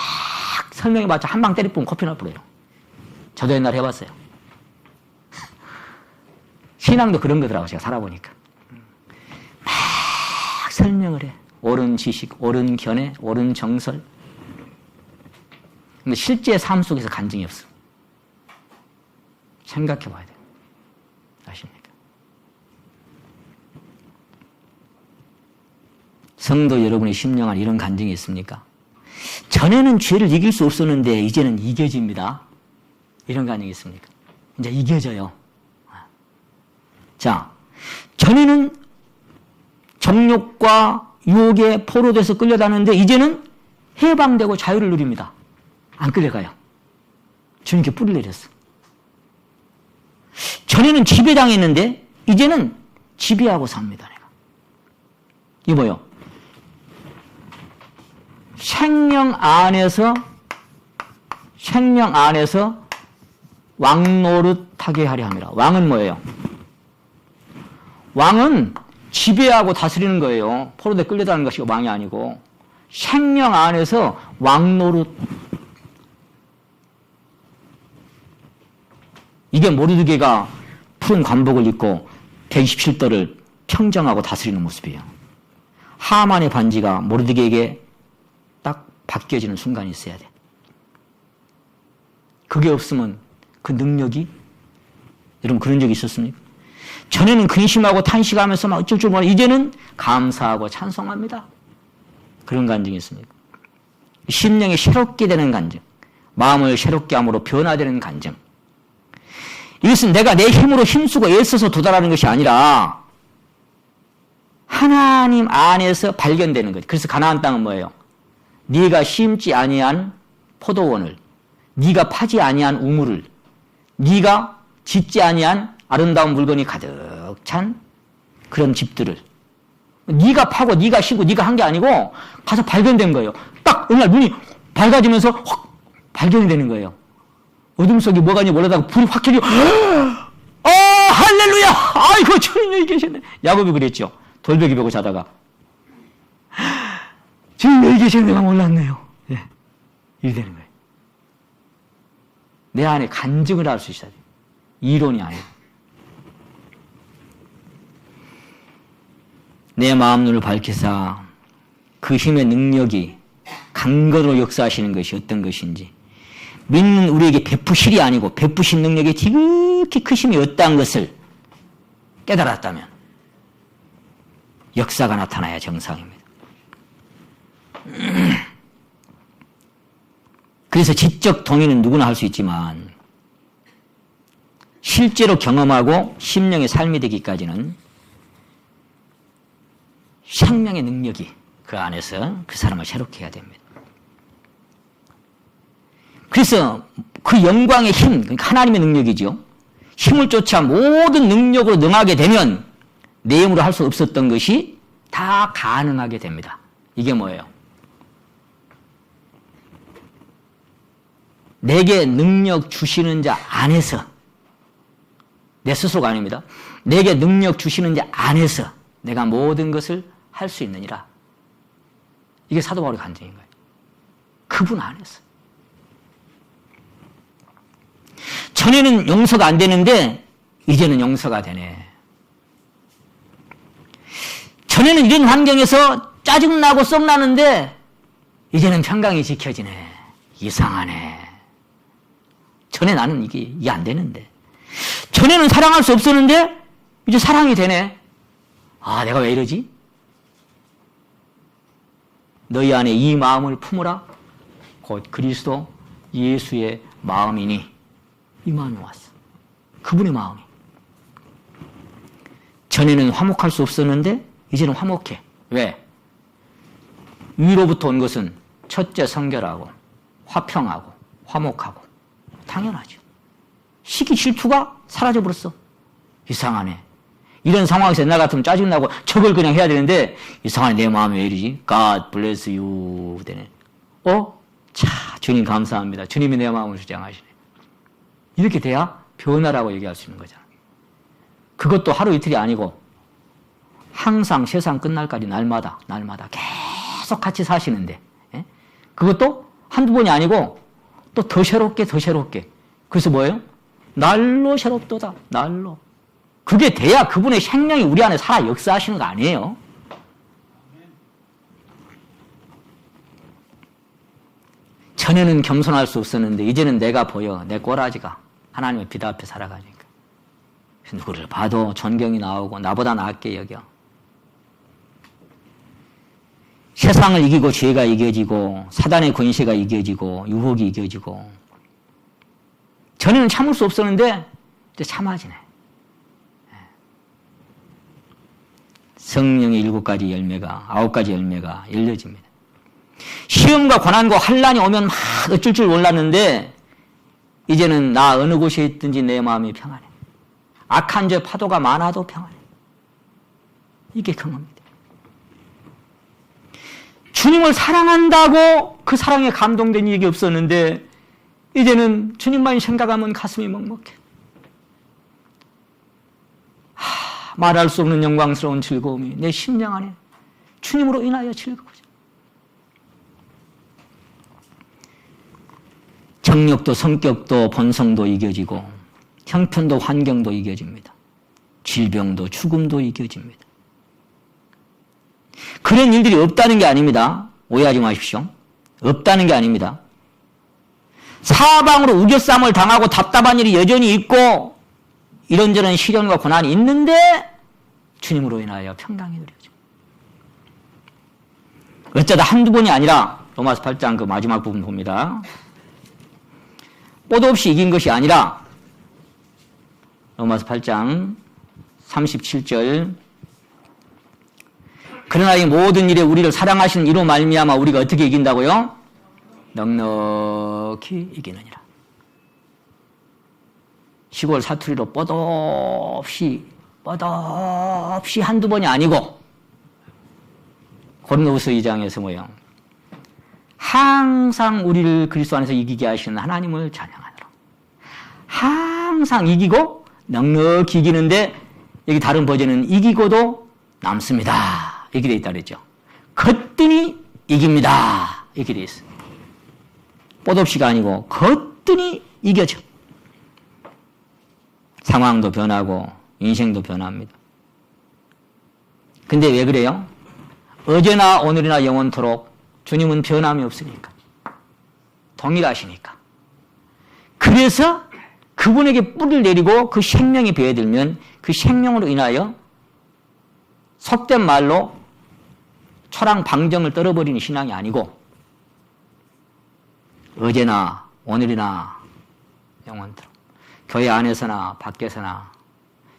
설명해봤자 한 방 때리면 코피 날 뻔해요. 저도 옛날에 해봤어요. 신앙도 그런 거더라고요, 제가 살아보니까. 막 설명을 해. 옳은 지식, 옳은 견해, 옳은 정설. 근데 실제 삶 속에서 간증이 없어. 생각해 봐야 돼요. 아십니까? 성도 여러분의 심령 안에 이런 간증이 있습니까? 전에는 죄를 이길 수 없었는데 이제는 이겨집니다. 이런 간증이 있습니까? 이제 이겨져요. 자, 전에는 정욕과 유혹에 포로돼서 끌려다녔는데 이제는 해방되고 자유를 누립니다. 안 끌려가요. 주님께 뿌리를 내렸어. 전에는 지배당했는데 이제는 지배하고 삽니다. 내가. 이게 뭐요? 생명 안에서 왕노릇하게 하려 합니다. 왕은 뭐예요? 왕은 지배하고 다스리는 거예요. 포로돼 끌려다니는 것이 왕이 아니고 생명 안에서 왕노릇. 이게 모르드게가 푸른 관복을 입고 127돌을 평정하고 다스리는 모습이에요. 하만의 반지가 모르드게에게 딱 바뀌어지는 순간이 있어야 돼. 그게 없으면 그 능력이, 여러분 그런 적이 있었습니까? 전에는 근심하고 탄식하면서 막 어쩔 줄 몰라. 이제는 감사하고 찬송합니다. 그런 감정이 있습니까? 심령이 새롭게 되는 감정, 마음을 새롭게 함으로 변화되는 감정. 이것은 내가 내 힘으로 힘쓰고 애써서 도달하는 것이 아니라 하나님 안에서 발견되는 거죠. 그래서 가나안 땅은 뭐예요? 네가 심지 아니한 포도원을, 네가 파지 아니한 우물을, 네가 짓지 아니한 아름다운 물건이 가득 찬 그런 집들을 네가 파고 네가 심고 네가 한 게 아니고 가서 발견된 거예요. 딱 어느 날 눈이 밝아지면서 확 발견이 되는 거예요. 어둠 속에 뭐가 있는지 몰라다가 불이 확 켜지고 할렐루야! 아이고 주님 여기 계셨네. 야곱이 그랬죠. 돌베개 베고 자다가 주님 여기 계시는 내가 몰랐네요. 예. 이렇게 되는 거예요. 내 안에 간증을 할 수 있어야 돼요. 이론이 아니에요. 내 마음 눈을 밝히사 그 힘의 능력이 강건으로 역사하시는 것이 어떤 것인지, 믿는 우리에게 베푸실이 아니고 베푸신 능력이 지극히 크심이 어떠한 것을 깨달았다면 역사가 나타나야 정상입니다. 그래서 지적 동의는 누구나 할 수 있지만 실제로 경험하고 심령의 삶이 되기까지는 생명의 능력이 그 안에서 그 사람을 새롭게 해야 됩니다. 그래서 그 영광의 힘, 그러니까 하나님의 능력이죠. 힘을 쫓아 모든 능력으로 능하게 되면 내 힘으로 할 수 없었던 것이 다 가능하게 됩니다. 이게 뭐예요? 내게 능력 주시는 자 안에서, 내 스스로가 아닙니다. 내게 능력 주시는 자 안에서 내가 모든 것을 할 수 있느니라. 이게 사도 바울의 간증인 거예요. 그분 안에서. 전에는 용서가 안 되는데 이제는 용서가 되네. 전에는 이런 환경에서 짜증나고 썩나는데 이제는 평강이 지켜지네. 이상하네. 전에 나는 이게 안 되는데. 전에는 사랑할 수 없었는데 이제 사랑이 되네. 아, 내가 왜 이러지? 너희 안에 이 마음을 품으라. 곧 그리스도 예수의 마음이니. 이 마음이 왔어. 그분의 마음이. 전에는 화목할 수 없었는데 이제는 화목해. 왜? 위로부터 온 것은 첫째 성결하고 화평하고 화목하고 당연하죠. 시기 질투가 사라져버렸어. 이상하네. 이런 상황에서 나 같으면 짜증나고 저걸 그냥 해야 되는데 이상하네. 내 마음이 왜 이러지? God bless you. 되네. 자, 주님 감사합니다. 주님이 내 마음을 주장하시네. 이렇게 돼야 변화라고 얘기할 수 있는 거잖아. 그것도 하루 이틀이 아니고 항상 세상 끝날까지 날마다 계속 같이 사시는데, 예? 그것도 한두 번이 아니고 또 더 새롭게 그래서 뭐예요? 날로 새롭도다. 날로. 그게 돼야 그분의 생명이 우리 안에 살아 역사하시는 거 아니에요? 전에는 겸손할 수 없었는데 이제는 내가 보여. 내 꼬라지가 하나님의 빛 앞에 살아가니까 누구를 봐도 존경이 나오고 나보다 낫게 여겨. 세상을 이기고 죄가 이겨지고 사단의 권세가 이겨지고 유혹이 이겨지고. 전에는 참을 수 없었는데 이제 참아지네. 성령의 7가지 열매가 9가지 열매가 열려집니다. 시험과 고난과 환난이 오면 막 어쩔 줄 몰랐는데 이제는 나 어느 곳에 있든지 내 마음이 평안해. 악한 죄 파도가 많아도 평안해. 이게 경험입니다. 주님을 사랑한다고 그 사랑에 감동된 일이 없었는데 이제는 주님만 생각하면 가슴이 먹먹해. 말할 수 없는 영광스러운 즐거움이 내 심령 안에 주님으로 인하여 즐거워져. 정력도 성격도 본성도 이겨지고 형편도 환경도 이겨집니다. 질병도 죽음도 이겨집니다. 그런 일들이 없다는 게 아닙니다. 오해하지 마십시오. 없다는 게 아닙니다. 사방으로 우겨쌈을 당하고 답답한 일이 여전히 있고 이런저런 시련과 고난이 있는데 주님으로 인하여 평강이 누려져. 어쩌다 한두 번이 아니라 로마서 8장 그 마지막 부분 봅니다. 뽀도 없이 이긴 것이 아니라 로마서 8장 37절 그러나 이 모든 일에 우리를 사랑하시는 이로 말미암아 우리가 어떻게 이긴다고요? 넉넉히 이기느니라. 시골 사투리로 뻗없이 한두 번이 아니고 고린도후서 2장에서 뭐예요? 항상 우리를 그리스도 안에서 이기게 하시는 하나님을 찬양하노라. 항상 이기고 넉넉히 이기는데 여기 다른 버전은 이기고도 남습니다. 이렇게 돼 있다 그랬죠. 거뜬히 이깁니다. 이렇게 돼 있어요. 뽀없이가 아니고 거뜬히 이겨져. 상황도 변하고 인생도 변합니다. 근데 왜 그래요? 어제나 오늘이나 영원토록 주님은 변함이 없으니까. 동일하시니까. 그래서 그분에게 뿌리를 내리고 그 생명이 배어들면 그 생명으로 인하여 속된 말로 초랑방정을 떨어버리는 신앙이 아니고 어제나 오늘이나 영원토록 교회 안에서나 밖에서나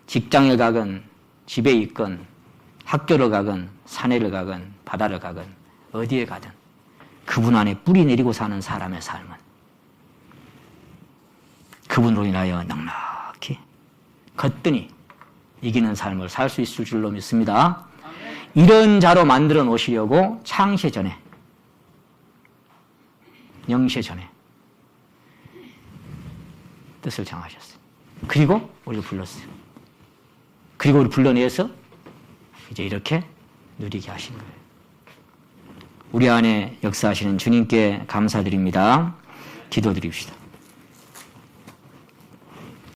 직장에 가건 집에 있건 학교를 가건 산에를 가건 바다를 가건 어디에 가든 그분 안에 뿌리 내리고 사는 사람의 삶은 그분으로 인하여 넉넉히 거뜬히 이기는 삶을 살 수 있을 줄로 믿습니다. 이런 자로 만들어 놓으시려고 창세 전에 영세 전에 뜻을 정하셨어요. 그리고 우리를 불렀어요. 그리고 우리 불러내서 이제 이렇게 누리게 하신 거예요. 우리 안에 역사하시는 주님께 감사드립니다. 기도드립시다.